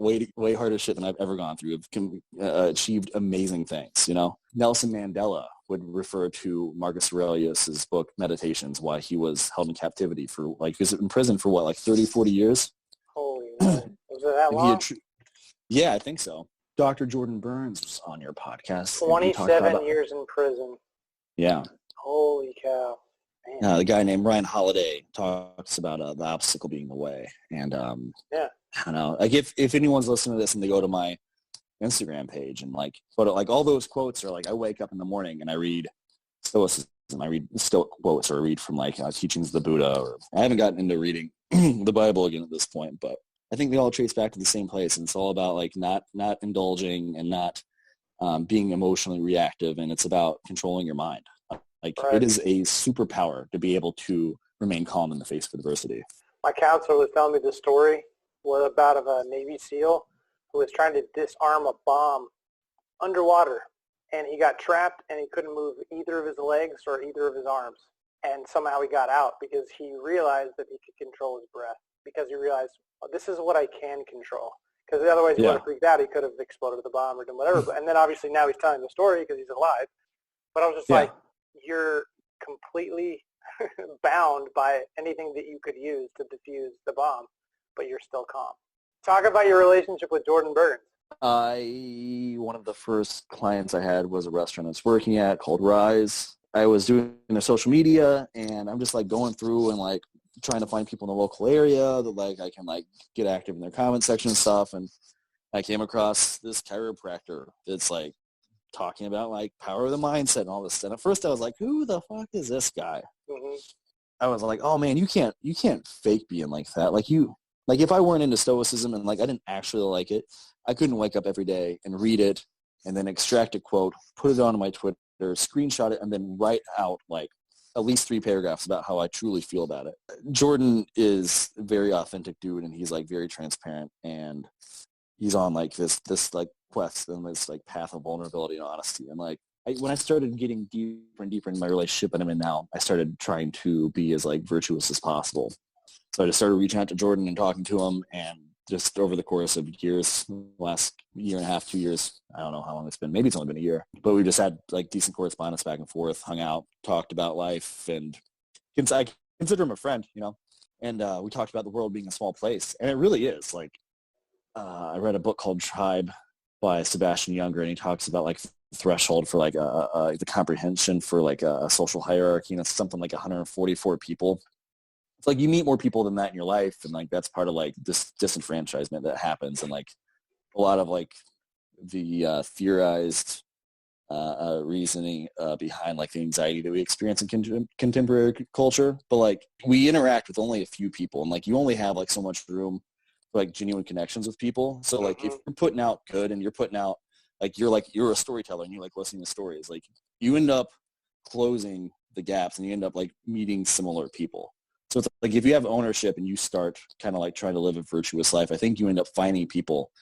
harder shit than I've ever gone through have achieved amazing things, you know? Nelson Mandela would refer to Marcus Aurelius's book Meditations, why he was held in captivity for like, he was in prison for what, like 30, 40 years? Holy man. Was it that long? Yeah, I think so. Dr. Jordan Burns was on your podcast. 27 years in prison. Yeah. Holy cow. The guy named Ryan Holiday talks about the obstacle being the way. And I don't know, like if anyone's listening to this and they go to my Instagram page and like, but like all those quotes are like, I wake up in the morning and I read Stoicism. I read Stoic quotes, or I read from like teachings of the Buddha, or I haven't gotten into reading the Bible again at this point, but I think they all trace back to the same place. And it's all about like not indulging and not being emotionally reactive. And it's about controlling your mind. Like It is a superpower to be able to remain calm in the face of adversity. My counselor was telling me the story about a Navy SEAL who was trying to disarm a bomb underwater, and he got trapped and he couldn't move either of his legs or either of his arms. And somehow he got out because he realized that he could control his breath, because he realized, oh, this is what I can control. Because otherwise he would have freaked out. He could have exploded the bomb or done whatever. And then obviously now he's telling the story because he's alive. But I was just like, you're completely bound by anything that you could use to defuse the bomb, but you're still calm. Talk about your relationship with Jordan Burns. One of the first clients I had was a restaurant I was working at called Rise. I was doing their social media, and I'm just like going through and like trying to find people in the local area that like I can like get active in their comment section and stuff. And I came across this chiropractor that's like talking about like power of the mindset and all this. And at first I was like, who the fuck is this guy? Mm-hmm. I was like, oh man, you can't fake being like that. Like if I weren't into Stoicism and like I didn't actually like it, I couldn't wake up every day and read it and then extract a quote, put it on my Twitter, screenshot it, and then write out like at least 3 paragraphs about how I truly feel about it. Jordan is a very authentic dude, and he's like very transparent, and he's on like this like quest and this like path of vulnerability and honesty. And like when I started getting deeper and deeper in my relationship that I'm in now, I started trying to be as like virtuous as possible. So I just started reaching out to Jordan and talking to him, and just over the course of years, last year and a half, 2 years, I don't know how long it's been. Maybe it's only been a year, but we just had like decent correspondence back and forth, hung out, talked about life, and I consider him a friend, you know. And we talked about the world being a small place, and it really is. Like I read a book called Tribe by Sebastian Junger, and he talks about like the threshold for like the comprehension for like a social hierarchy, and it's something like 144 people. It's like you meet more people than that in your life, and like that's part of like this disenfranchisement that happens, and like a lot of like the theorized reasoning behind like the anxiety that we experience in contemporary culture. But like we interact with only a few people, and like you only have like so much room for like genuine connections with people. So like if you're putting out good and you're putting out like you're a storyteller and you like listening to stories, like you end up closing the gaps and you end up like meeting similar people. So it's like if you have ownership and you start kind of like trying to live a virtuous life, I think you end up finding people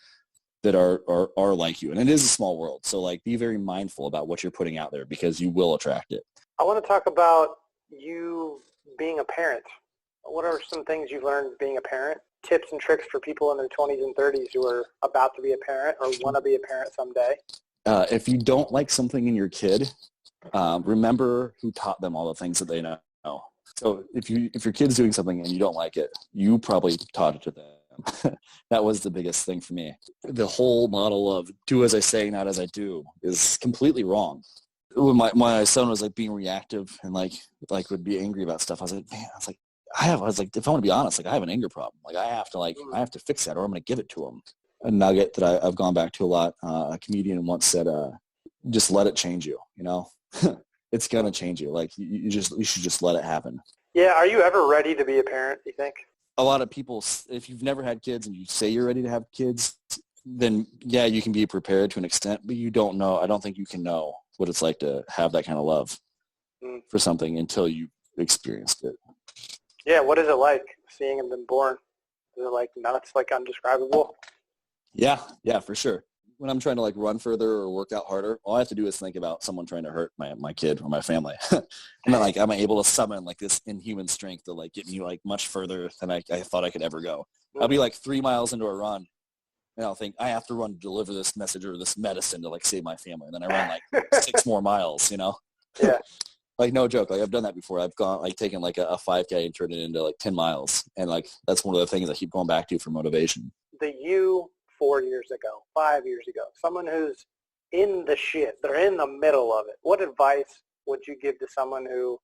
that are like you. And it is a small world. So like be very mindful about what you're putting out there, because you will attract it. I want to talk about you being a parent? What are some things you've learned being a parent? Tips and tricks for people in their 20s and 30s who are about to be a parent or want to be a parent someday? If you don't like something in your kid, remember who taught them all the things that they know. So if your kid's doing something and you don't like it, you probably taught it to them. That was the biggest thing for me. The whole model of do as I say, not as I do is completely wrong. When my son was like being reactive and like would be angry about stuff, I was like, man, I was like, if I want to be honest, like I have an anger problem. Like I have to fix that or I'm going to give it to him. A nugget that I've gone back to a lot. A comedian once said, just let it change you, you know? It's going to change you. Like you should just let it happen. Yeah. Are you ever ready to be a parent, do you think? A lot of people, if you've never had kids and you say you're ready to have kids, then yeah, you can be prepared to an extent, but you don't know. I don't think you can know what it's like to have that kind of love for something until you experienced it. Yeah. What is it like seeing them born? Is it like nuts, like undescribable? Yeah, for sure. When I'm trying to like run further or work out harder, all I have to do is think about someone trying to hurt my kid or my family. And then like I'm able to summon like this inhuman strength to like get me like much further than I thought I could ever go. I'll be like 3 miles into a run and I'll think I have to run to deliver this message or this medicine to like save my family. And then I run like 6 more miles, you know? Yeah. Like no joke. Like I've done that before. I've gone like taken like a 5K and turned it into like 10 miles. And like that's one of the things I keep going back to for motivation. The you 4 years ago, 5 years ago, someone who's in the shit, they're in the middle of it. What advice would you give to someone who,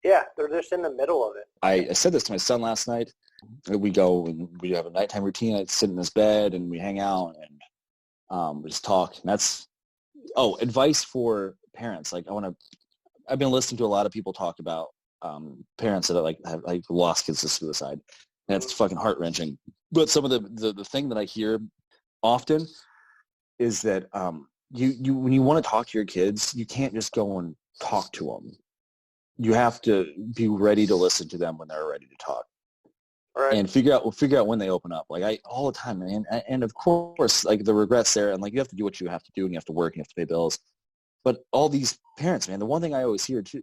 yeah, they're just in the middle of it? I said this to my son last night. We go and we have a nighttime routine. I sit in his bed and we hang out and we just talk. And that's, advice for parents. Like I've been listening to a lot of people talk about parents that have lost kids to suicide. And it's fucking heart-wrenching. But some of the thing that I hear often is that you when you want to talk to your kids, you can't just go and talk to them. You have to be ready to listen to them when they're ready to talk. Right. And figure out when they open up. Like all the time, man. And of course, like the regrets there, and like you have to do what you have to do, and you have to work, and you have to pay bills. But all these parents, man, the one thing I always hear too,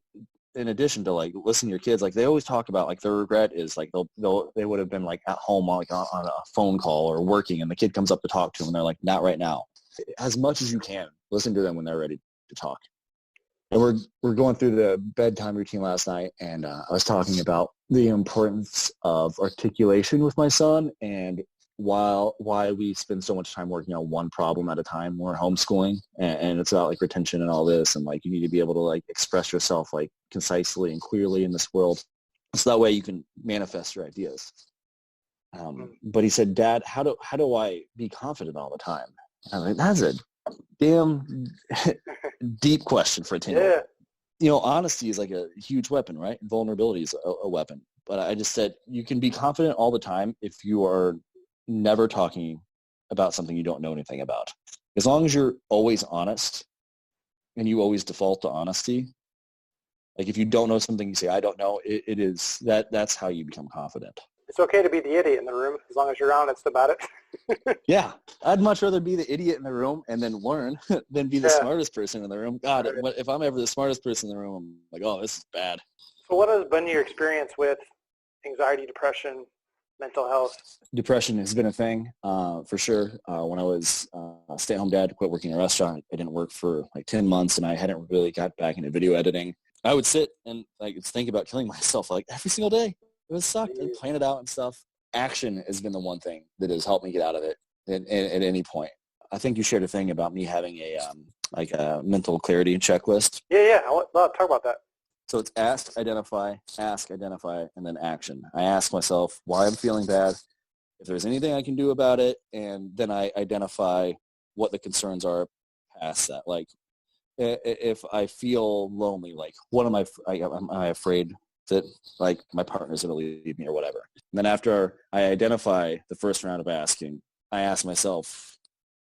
in addition to like listening to your kids, like they always talk about like their regret is like they would have been like at home like on a phone call or working, and the kid comes up to talk to them, and they're like, not right now. As much as you can, listen to them when they're ready to talk. And we're going through the bedtime routine last night, and I was talking about the importance of articulation with my son, and why we spend so much time working on one problem at a time. We're homeschooling, and it's about like retention and all this, and like you need to be able to like express yourself like concisely and clearly in this world, so that way you can manifest your ideas. But he said, Dad, how do I be confident all the time? And I'm like, that's a damn deep question for a 10-year-old. Yeah. You know, honesty is like a huge weapon, right? Vulnerability is a weapon. But I just said you can be confident all the time if you are never talking about something you don't know anything about. As long as you're always honest and you always default to honesty, like if you don't know something, you say, I don't know, it is that's how you become confident. It's okay to be the idiot in the room as long as you're honest about it. Yeah. I'd much rather be the idiot in the room and then learn than be the smartest person in the room. God, right. If I'm ever the smartest person in the room, I'm like, oh, this is bad. So what has been your experience with anxiety, depression, mental health? Depression has been a thing for sure. When I was a stay-at-home dad, quit working in a restaurant. I didn't work for like 10 months, and I hadn't really got back into video editing. I would sit and like think about killing myself like every single day. It was sucked. And plan it out and stuff. Action has been the one thing that has helped me get out of it at any point. I think you shared a thing about me having a mental clarity checklist. Yeah. I want to talk about that. So it's ask, identify, and then action. I ask myself why I'm feeling bad, if there's anything I can do about it, and then I identify what the concerns are past that. Like if I feel lonely, like what am I afraid that like my partner's going to leave me or whatever. And then after I identify the first round of asking, I ask myself,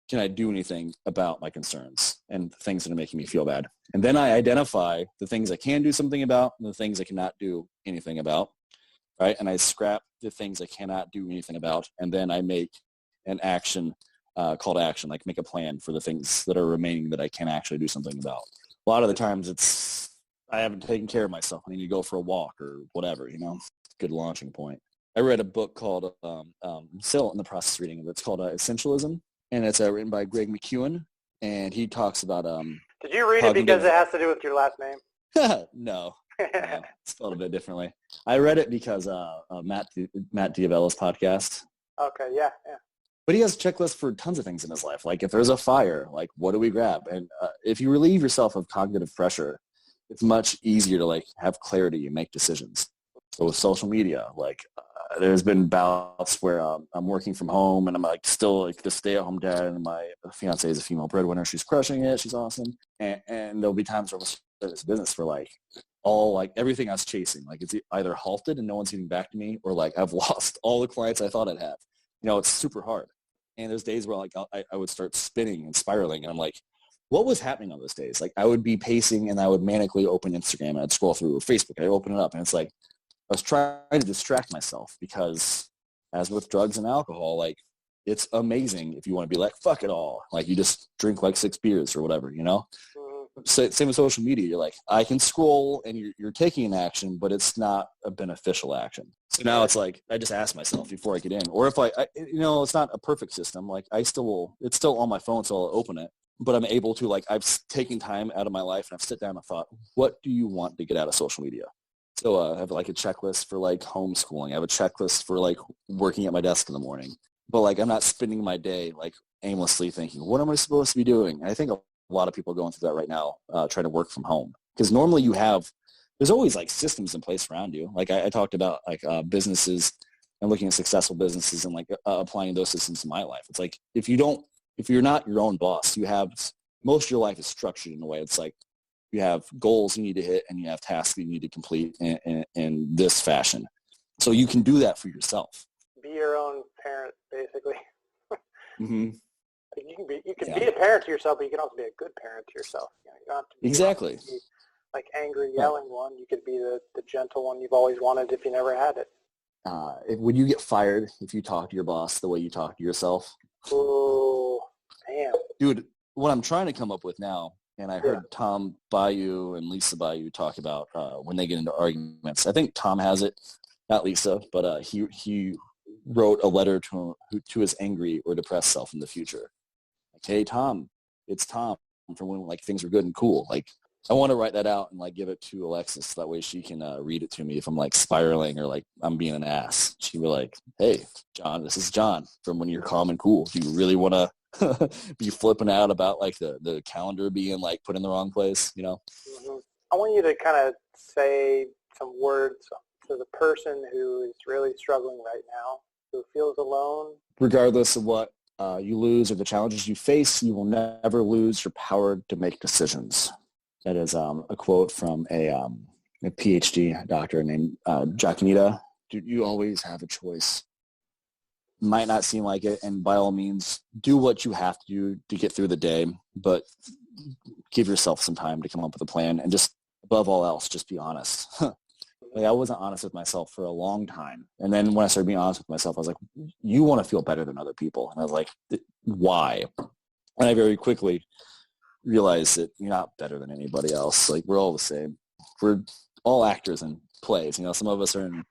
can I do anything about my concerns and the things that are making me feel bad? And then I identify the things I can do something about and the things I cannot do anything about, right? And I scrap the things I cannot do anything about, and then I make an action, call to action, like make a plan for the things that are remaining that I can actually do something about. A lot of the times it's I haven't taken care of myself. I need to go for a walk or whatever, you know. Good launching point. I read a book called, still in the process of reading it, it's called Essentialism, and it's written by Greg McKeown, and he talks about Did you read it because it has to do with your last name? No, spelled a bit differently. I read it because Matt Diabella's podcast. Okay, yeah. But he has a checklist for tons of things in his life. Like if there's a fire, like what do we grab? And if you relieve yourself of cognitive pressure, it's much easier to like have clarity and make decisions. So with social media, like there's been bouts where I'm working from home and I'm like still like the stay-at-home dad, and my fiance is a female breadwinner. She's crushing it. She's awesome. And there'll be times where we'll start this business for like everything I was chasing. Like it's either halted and no one's getting back to me, or like I've lost all the clients I thought I'd have. You know, it's super hard. And there's days where like I would start spinning and spiraling, and I'm like, what was happening on those days? Like I would be pacing and I would manically open Instagram and I'd scroll through, or Facebook, I'd open it up, and it's like I was trying to distract myself, because as with drugs and alcohol, like it's amazing if you want to be like, fuck it all. Like you just drink like 6 beers or whatever, you know? So, same with social media. You're like, I can scroll and you're taking an action, but it's not a beneficial action. So now it's like, I just ask myself before I get in, or if I you know, it's not a perfect system. Like it's still on my phone, so I'll open it, but I'm able to, like, I've taken time out of my life and I've sit down and thought, what do you want to get out of social media? So I have like a checklist for like homeschooling. I have a checklist for like working at my desk in the morning, but like, I'm not spending my day like aimlessly thinking, what am I supposed to be doing? And I think a lot of people are going through that right now, trying to work from home, because normally there's always like systems in place around you. Like I talked about like businesses and looking at successful businesses and like applying those systems in my life. It's like, if you're not your own boss, most of your life is structured in a way. It's like you have goals you need to hit and you have tasks you need to complete in this fashion. So you can do that for yourself. Be your own parent, basically. Mm-hmm. You can be a parent to yourself, but you can also be a good parent to yourself. You don't have to be Exactly. like angry, yelling one. You could be the gentle one you've always wanted if you never had it. Would you get fired if you talk to your boss the way you talk to yourself? Oh, damn. Dude, what I'm trying to come up with now, and I heard Tom Bayou and Lisa Bayou talk about when they get into arguments. I think Tom has it, not Lisa, but he wrote a letter to his angry or depressed self in the future. Like, hey, Tom, it's Tom from when like things were good and cool. Like, I want to write that out and like give it to Alexis. That way she can read it to me if I'm like spiraling or like I'm being an ass. She'd be like, hey, John, this is John from when you're calm and cool. Do you really want to be flipping out about like the calendar being like put in the wrong place, you know? Mm-hmm. I want you to kind of say some words to the person who is really struggling right now, who feels alone. Regardless of what you lose or the challenges you face, you will never lose your power to make decisions. That is a quote from a PhD doctor named Jacinita. Dude, you always have a choice. Might not seem like it, and by all means, do what you have to do to get through the day, but give yourself some time to come up with a plan, and just, above all else, just be honest. Like, I wasn't honest with myself for a long time, and then when I started being honest with myself, I was like, you want to feel better than other people, and I was like, why? And I very quickly realized that you're not better than anybody else. Like, we're all the same. We're all actors in plays. You know, some of us are in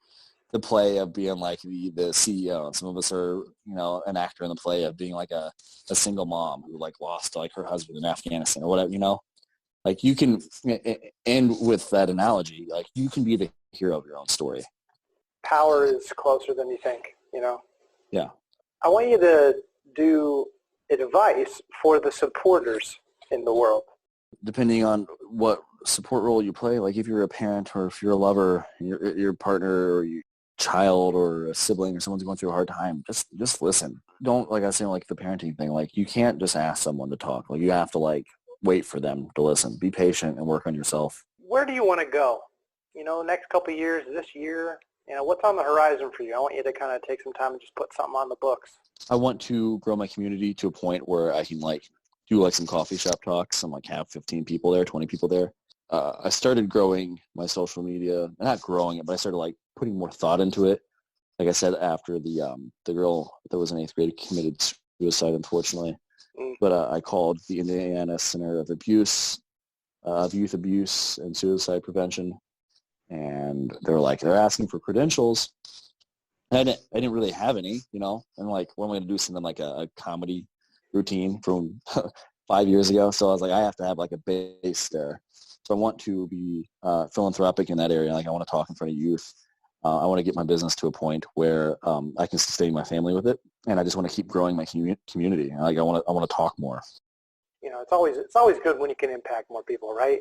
the play of being like the CEO, and some of us are, you know, an actor in the play of being like a single mom who like lost like her husband in Afghanistan or whatever, you know. Like, you can, and with that analogy, like, you can be the hero of your own story. Power is closer than you think, you know? Yeah. I want you to do advice for the supporters in the world. Depending on what support role you play, like if you're a parent or if you're a lover, your partner or your child or a sibling or someone's going through a hard time, just listen. Don't, like I was saying, like the parenting thing, like you can't just ask someone to talk. Like, you have to like wait for them to listen. Be patient and work on yourself. Where do you want to go? You know, next couple of years, this year, you know, what's on the horizon for you? I want you to kind of take some time and just put something on the books. I want to grow my community to a point where I can like do like some coffee shop talks and like have 15 people there, 20 people there. I started growing my social media, not growing it, but I started like putting more thought into it. Like I said, after the girl that was in 8th grade committed suicide, unfortunately. But I called the Indiana Center of Abuse of youth abuse and suicide prevention. And they're asking for credentials. And I didn't really have any, and like, what am I going to do? Send them like a comedy routine from 5 years ago. So I was like, I have to have like a base there. So I want to be philanthropic in that area. Like, I want to talk in front of youth. I want to get my business to a point where I can sustain my family with it, and I just want to keep growing my community. Like, I want to talk more. It's always good when you can impact more people, right?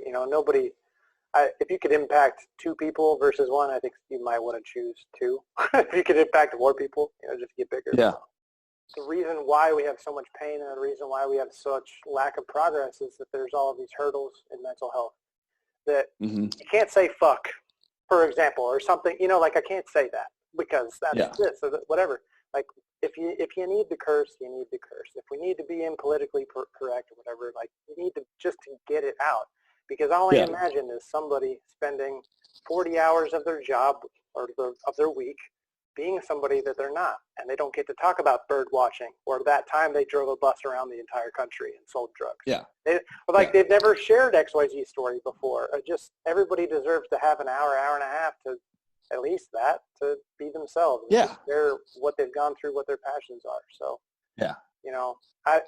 If you could impact 2 people versus 1, I think you might want to choose 2. If you could impact more people, just get bigger. Yeah. The reason why we have so much pain and the reason why we have such lack of progress is that there's all of these hurdles in mental health that you can't say fuck, for example, or something, like I can't say that because that's this or whatever. Like, if you need to curse, you need to curse. If we need to be politically correct or whatever, like, you need to just to get it out. Because all I imagine is somebody spending 40 hours of their job or of their week being somebody that they're not, and they don't get to talk about bird watching or that time they drove a bus around the entire country and sold drugs. Yeah. They've never shared XYZ story before. Just everybody deserves to have an hour and a half to at least that to be themselves. Yeah. Share what they've gone through, what their passions are. So, yeah.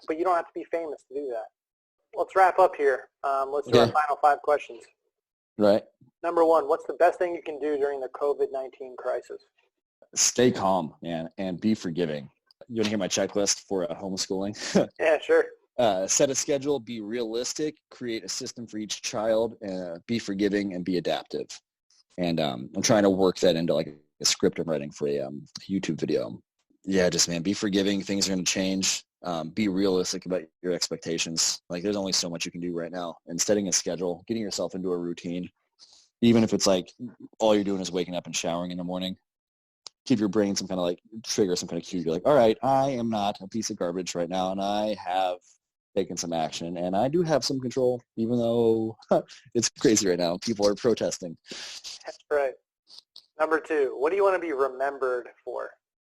But you don't have to be famous to do that. Let's wrap up here. Let's do our final 5 questions. Right. Number 1, what's the best thing you can do during the COVID-19 crisis? Stay calm, man, and be forgiving. You want to hear my checklist for homeschooling? Yeah, sure. Set a schedule, be realistic, create a system for each child, be forgiving, and be adaptive. And I'm trying to work that into like a script I'm writing for a YouTube video. Yeah, just, man, be forgiving. Things are going to change. Be realistic about your expectations. Like, there's only so much you can do right now. And setting a schedule, getting yourself into a routine, even if it's like all you're doing is waking up and showering in the morning, give your brain some kind of like trigger, some kind of cue. You're like, all right, I am not a piece of garbage right now, and I have taken some action, and I do have some control, even though it's crazy right now. People are protesting. That's right. Number 2, what do you want to be remembered for?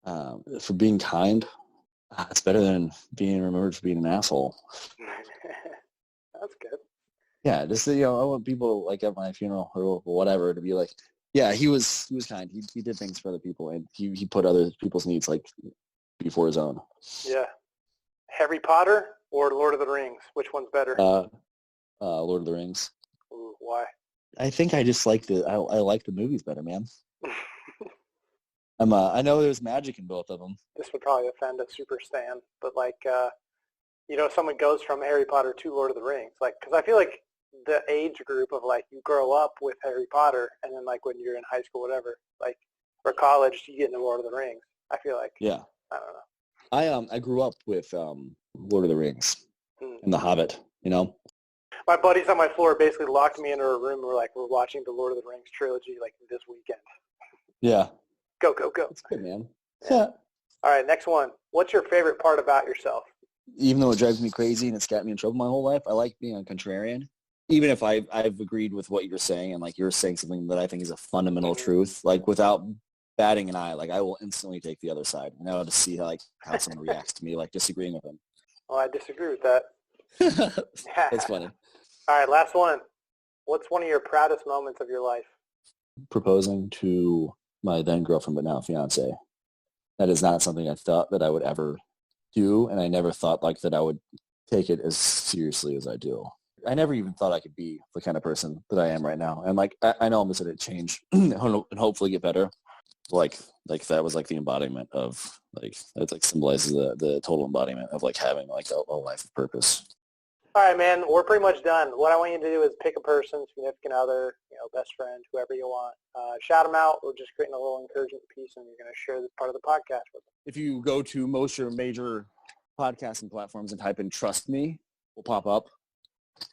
For being kind. It's better than being remembered for being an asshole. That's good. Yeah, just I want people like at my funeral or whatever to be like, yeah, he was kind. He did things for other people, and he put other people's needs like before his own. Yeah. Harry Potter or Lord of the Rings? Which one's better? Lord of the Rings. Ooh, why? I think I just like I like the movies better, man. I know there's magic in both of them. This would probably offend a super stan, but like, someone goes from Harry Potter to Lord of the Rings, like, because I feel like the age group of like you grow up with Harry Potter, and then like when you're in high school, whatever, like, or college, you get into Lord of the Rings. I feel like, yeah, I don't know. I grew up with Lord of the Rings and The Hobbit. My buddies on my floor basically locked me into a room. We're watching the Lord of the Rings trilogy like this weekend. Yeah. Go, go, go. That's good, man. Yeah. All right, next one. What's your favorite part about yourself? Even though it drives me crazy and it's got me in trouble my whole life, I like being a contrarian. Even if I've agreed with what you're saying, and like you're saying something that I think is a fundamental truth, like without batting an eye, like I will instantly take the other side. And I'll just see how someone reacts to me, like disagreeing with them. Well, I disagree with that. That's funny. All right, last one. What's one of your proudest moments of your life? Proposing to my then girlfriend, but now fiance. That is not something I thought that I would ever do, and I never thought like that I would take it as seriously as I do. I never even thought I could be the kind of person that I am right now. And like I know I'm just going to change and hopefully get better. Like that was like the embodiment of like that's like symbolizes the total embodiment of like having like a life of purpose. All right, man, we're pretty much done. What I want you to do is pick a person, significant other, best friend, whoever you want. Shout them out. We're just creating a little encouragement piece, and you're going to share this part of the podcast with them. If you go to most of your major podcasting platforms and type in "Trust Me," will pop up.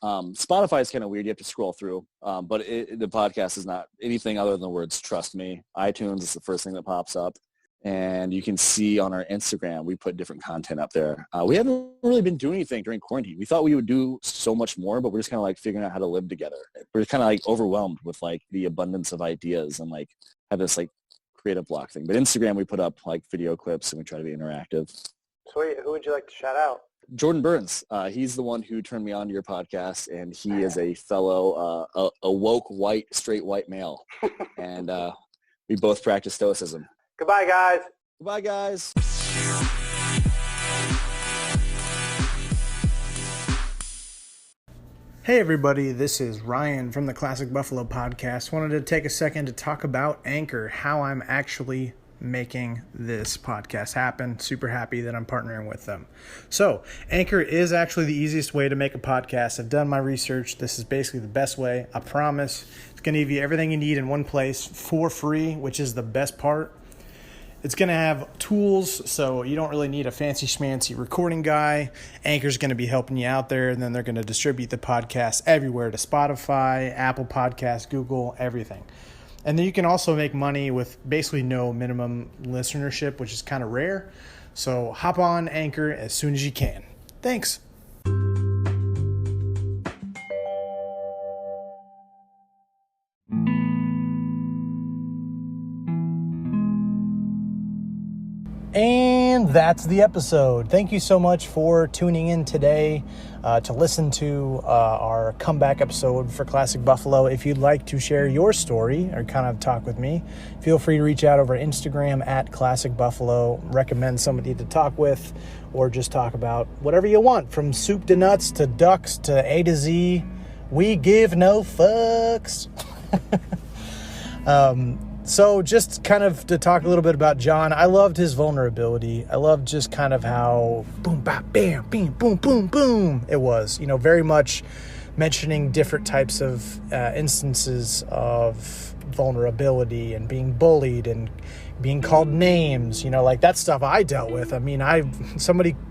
Spotify is kind of weird. You have to scroll through, but the podcast is not anything other than the words "Trust Me." iTunes is the first thing that pops up. And you can see on our Instagram, we put different content up there. We haven't really been doing anything during quarantine. We thought we would do so much more, but we're just kind of like figuring out how to live together. We're kind of like overwhelmed with like the abundance of ideas and like have this like creative block thing. But Instagram, we put up like video clips and we try to be interactive. Sweet. Who would you like to shout out? Jordan Burns. He's the one who turned me on to your podcast, and he is a fellow a woke straight white male, and we both practice stoicism. Goodbye, guys. Goodbye, guys. Hey everybody, this is Ryan from the Classic Buffalo Podcast. Wanted to take a second to talk about Anchor, how I'm actually making this podcast happen. Super happy that I'm partnering with them. So, Anchor is actually the easiest way to make a podcast. I've done my research. This is basically the best way. I promise. It's going to give you everything you need in one place for free, which is the best part. It's going to have tools, so you don't really need a fancy schmancy recording guy. Anchor's going to be helping you out there, and then they're going to distribute the podcast everywhere to Spotify, Apple Podcasts, Google, everything. And then you can also make money with basically no minimum listenership, which is kind of rare. So hop on Anchor as soon as you can. Thanks. And that's the episode. Thank you so much for tuning in today to listen to our comeback episode for Classic Buffalo. If you'd like to share your story or kind of talk with me, feel free to reach out over Instagram at Classic Buffalo. Recommend somebody to talk with, or just talk about whatever you want, from soup to nuts to ducks to A to Z. We give no fucks. So just kind of to talk a little bit about John, I loved his vulnerability. I loved just kind of how boom, bam, bam, bing, boom, boom, boom it was. You know, very much mentioning different types of instances of vulnerability and being bullied and being called names. You know, like that stuff I dealt with. I mean,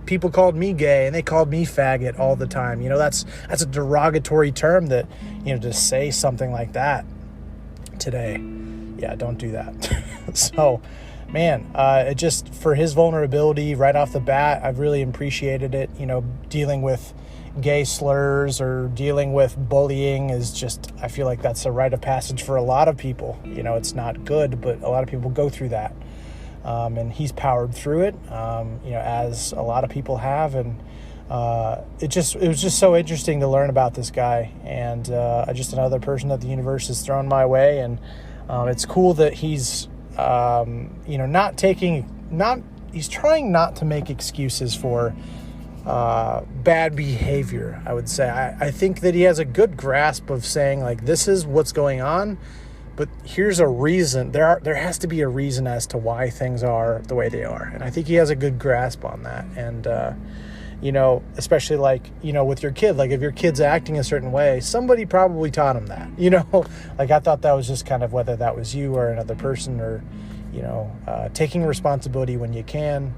people called me gay and they called me faggot all the time. You know, that's a derogatory term that, you know, to say something like that today. Yeah, don't do that. So, man, it just, for his vulnerability right off the bat, I've really appreciated it. You know, dealing with gay slurs or dealing with bullying is just, I feel like that's a rite of passage for a lot of people. You know, it's not good, but a lot of people go through that. And he's powered through it, you know, as a lot of people have. And it was just so interesting to learn about this guy, and just another person that the universe has thrown my way. And it's cool that he's, you know, he's trying not to make excuses for bad behavior, I would say. I think that he has a good grasp of saying, like, this is what's going on, but here's a reason. There has to be a reason as to why things are the way they are. And I think he has a good grasp on that. And, you know, especially like, you know, with your kid, like if your kid's acting a certain way, somebody probably taught him that, you know. Like I thought that was just kind of, whether that was you or another person, or, you know, taking responsibility when you can.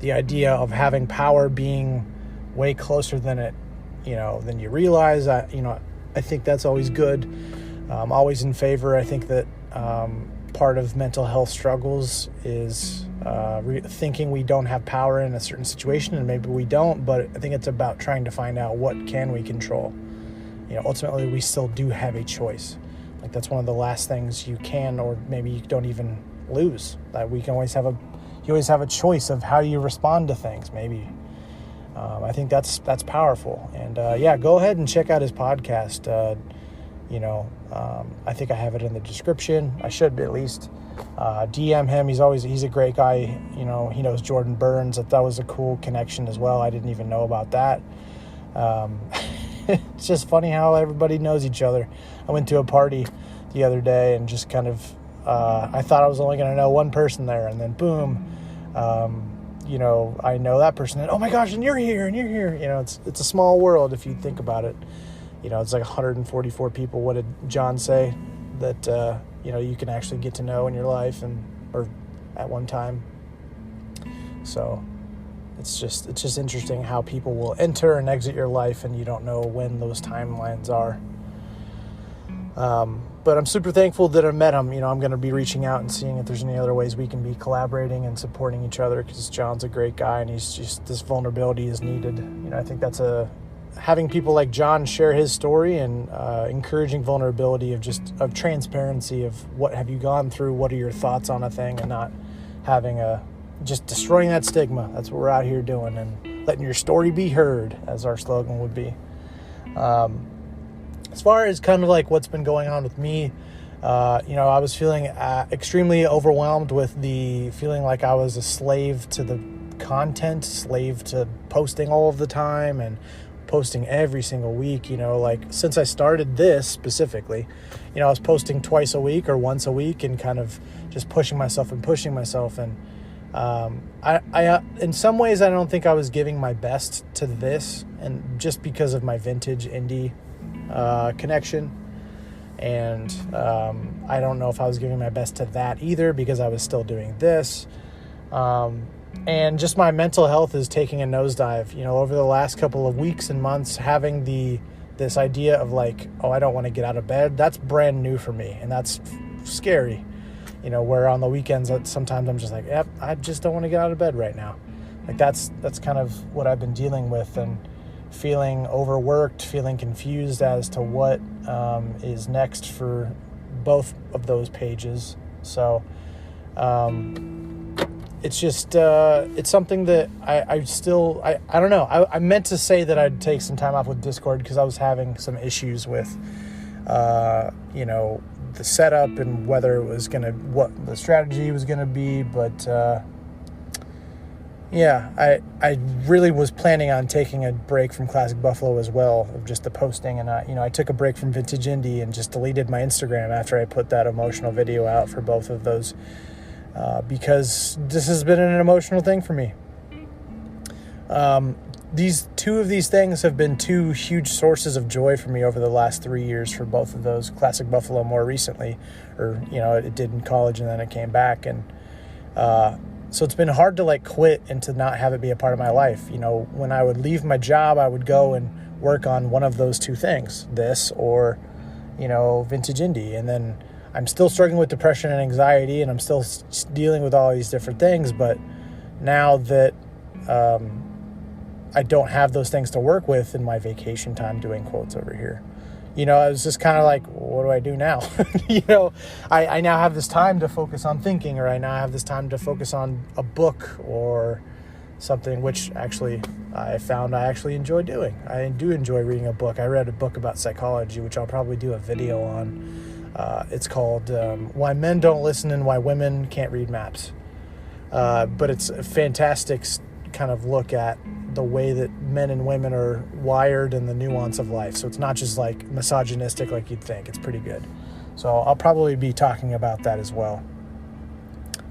The idea of having power being way closer than you realize. You know, I think that's always good. I'm always in favor. I think that part of mental health struggles is thinking we don't have power in a certain situation, and maybe we don't, but I think it's about trying to find out what can we control. You know, ultimately we still do have a choice. Like that's one of the last things you can, or maybe you don't even lose. That we can always have you always have a choice of how you respond to things, maybe. I think that's powerful. And yeah, go ahead and check out his podcast. You know, I think I have it in the description. I should at least. DM him. He's a great guy. You know, he knows Jordan Burns. That was a cool connection as well. I didn't even know about that. It's just funny how everybody knows each other. I went to a party the other day and just kind of, I thought I was only going to know one person there, and then boom, you know, I know that person, and oh my gosh, and you're here. You know, it's a small world if you think about it. You know, it's like 144 people. What did John say? That, you know, you can actually get to know in your life, or at one time. So it's just interesting how people will enter and exit your life, and you don't know when those timelines are. But I'm super thankful that I met him. You know, I'm going to be reaching out and seeing if there's any other ways we can be collaborating and supporting each other, because John's a great guy, and he's just, this vulnerability is needed. You know, I think that's having people like John share his story, and encouraging vulnerability of transparency of what have you gone through, what are your thoughts on a thing, and not having just destroying that stigma. That's what we're out here doing, and letting your story be heard, as our slogan would be. As far as kind of like what's been going on with me, I was feeling extremely overwhelmed with the feeling like I was a slave to the content, slave to posting all of the time and posting every single week. Since I started this specifically, I was posting twice a week or once a week and kind of just pushing myself. And I in some ways, I don't think I was giving my best to this, and just because of my vintage indie connection. And I don't know if I was giving my best to that either, because I was still doing this. And just my mental health is taking a nosedive, over the last couple of weeks and months, having this idea of like, oh, I don't want to get out of bed. That's brand new for me. And that's scary, where on the weekends, sometimes I'm just like, yep, I just don't want to get out of bed right now. Like that's kind of what I've been dealing with, and feeling overworked, feeling confused as to what is next for both of those pages. So it's just it's something that I don't know. I meant to say that I'd take some time off with Discord because I was having some issues with the setup and whether it was what the strategy was gonna be, but I really was planning on taking a break from Classic Buffalo as well, of just the posting. And I took a break from Vintage Indie and just deleted my Instagram after I put that emotional video out for both of those, because this has been an emotional thing for me. These two of these things have been two huge sources of joy for me over the last 3 years for both of those. Classic Buffalo more recently, or it did in college and then it came back, and so it's been hard to like quit and to not have it be a part of my life. When I would leave my job, I would go and work on one of those two things, this or, Vintage Indie. And then I'm still struggling with depression and anxiety, and I'm still dealing with all these different things. But now that I don't have those things to work with in my vacation time, doing quotes over here, I was just kind of like, what do I do now? I now have this time to focus on thinking, or I now have this time to focus on a book or something, which actually I found I actually enjoy doing. I do enjoy reading a book. I read a book about psychology, which I'll probably do a video on. It's called Why Men Don't Listen and Why Women Can't Read Maps. But it's a fantastic kind of look at the way that men and women are wired and the nuance of life. So it's not just like misogynistic like you'd think. It's pretty good. So I'll probably be talking about that as well.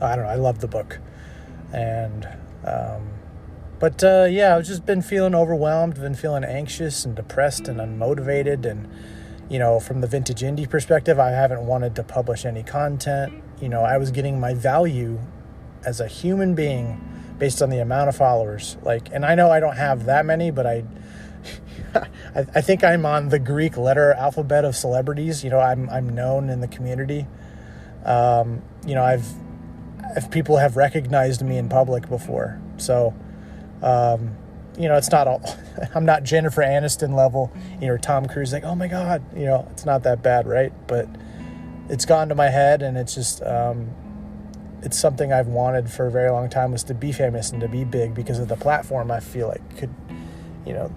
I don't know. I love the book. And, I've just been feeling overwhelmed, been feeling anxious and depressed and unmotivated. And, from the Vintage Indie perspective, I haven't wanted to publish any content. I was getting my value as a human being based on the amount of followers. And I know I don't have that many, but I think I'm on the Greek letter alphabet of celebrities. I'm known in the community. If people have recognized me in public before. So, it's not all, I'm not Jennifer Aniston level, Tom Cruise, like, oh my God, it's not that bad, right? But it's gone to my head, and it's just, it's something I've wanted for a very long time, was to be famous and to be big, because of the platform I feel like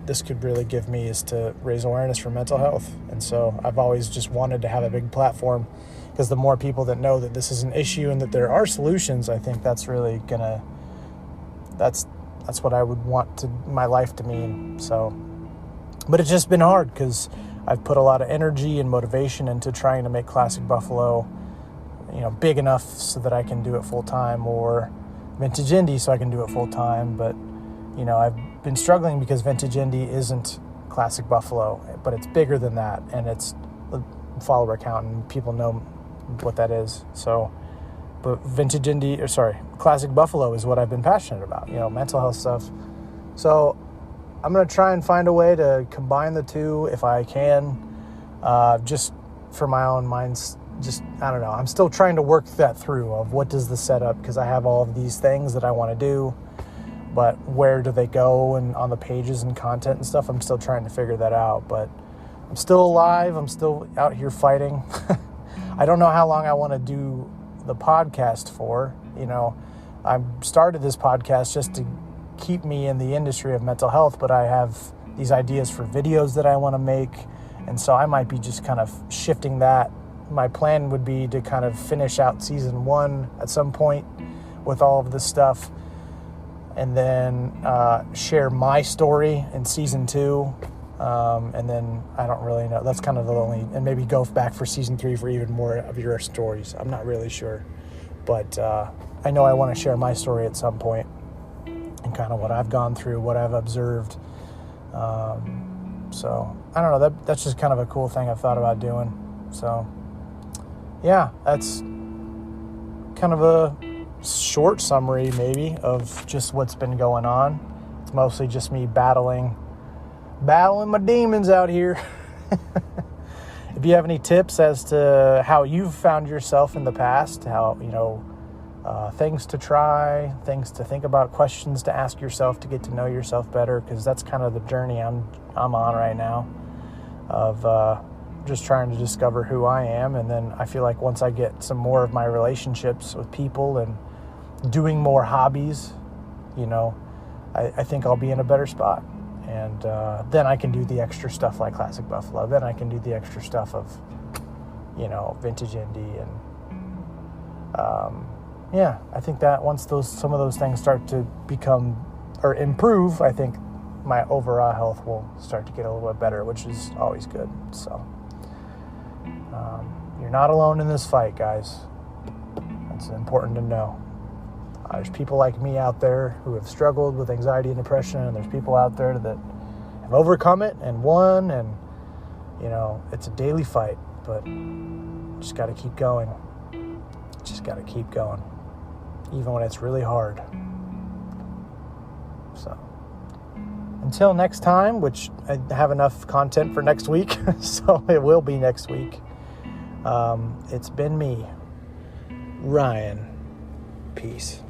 this could really give me, is to raise awareness for mental health. And so I've always just wanted to have a big platform, because the more people that know that this is an issue and that there are solutions, I think that's really that's what I would want my life to mean. So, but it's just been hard, because I've put a lot of energy and motivation into trying to make Classic Buffalo big enough so that I can do it full time, or Vintage Indie so I can do it full time. But, I've been struggling because Vintage Indie isn't Classic Buffalo, but it's bigger than that, and it's a follower count, and people know what that is. So, but Classic Buffalo is what I've been passionate about, mental health stuff. So I'm going to try and find a way to combine the two if I can, just for my own mind's. I don't know. I'm still trying to work that through, of what does the setup, because I have all of these things that I want to do, but where do they go, and on the pages and content and stuff, I'm still trying to figure that out. But I'm still alive. I'm still out here fighting. I don't know how long I want to do the podcast for. I started this podcast just to keep me in the industry of mental health, but I have these ideas for videos that I want to make. And so I might be just kind of shifting that. My plan would be to kind of finish out season 1 at some point with all of this stuff, and then share my story in season 2. And then I don't really know. That's kind of the only, and maybe go back for season 3 for even more of your stories. I'm not really sure, but I know I want to share my story at some point and kind of what I've gone through, what I've observed. So I don't know, that's just kind of a cool thing I've thought about doing. So yeah, that's kind of a short summary maybe of just what's been going on. It's mostly just me battling my demons out here. If you have any tips as to how you've found yourself in the past, how, things to try, things to think about, questions to ask yourself to get to know yourself better, because that's kind of the journey I'm on right now of just trying to discover who I am. And then I feel like once I get some more of my relationships with people and doing more hobbies, I think I'll be in a better spot. And then I can do the extra stuff like Classic Buffalo. Then I can do the extra stuff of, vintage indie. And I think that once some of those things start to become or improve, I think my overall health will start to get a little bit better, which is always good. So you're not alone in this fight, guys. That's important to know. There's people like me out there who have struggled with anxiety and depression, and there's people out there that have overcome it and won, and, it's a daily fight, but just got to keep going. Just got to keep going, even when it's really hard. So until next time, which I have enough content for next week, so it will be next week. It's been me, Ryan. Peace.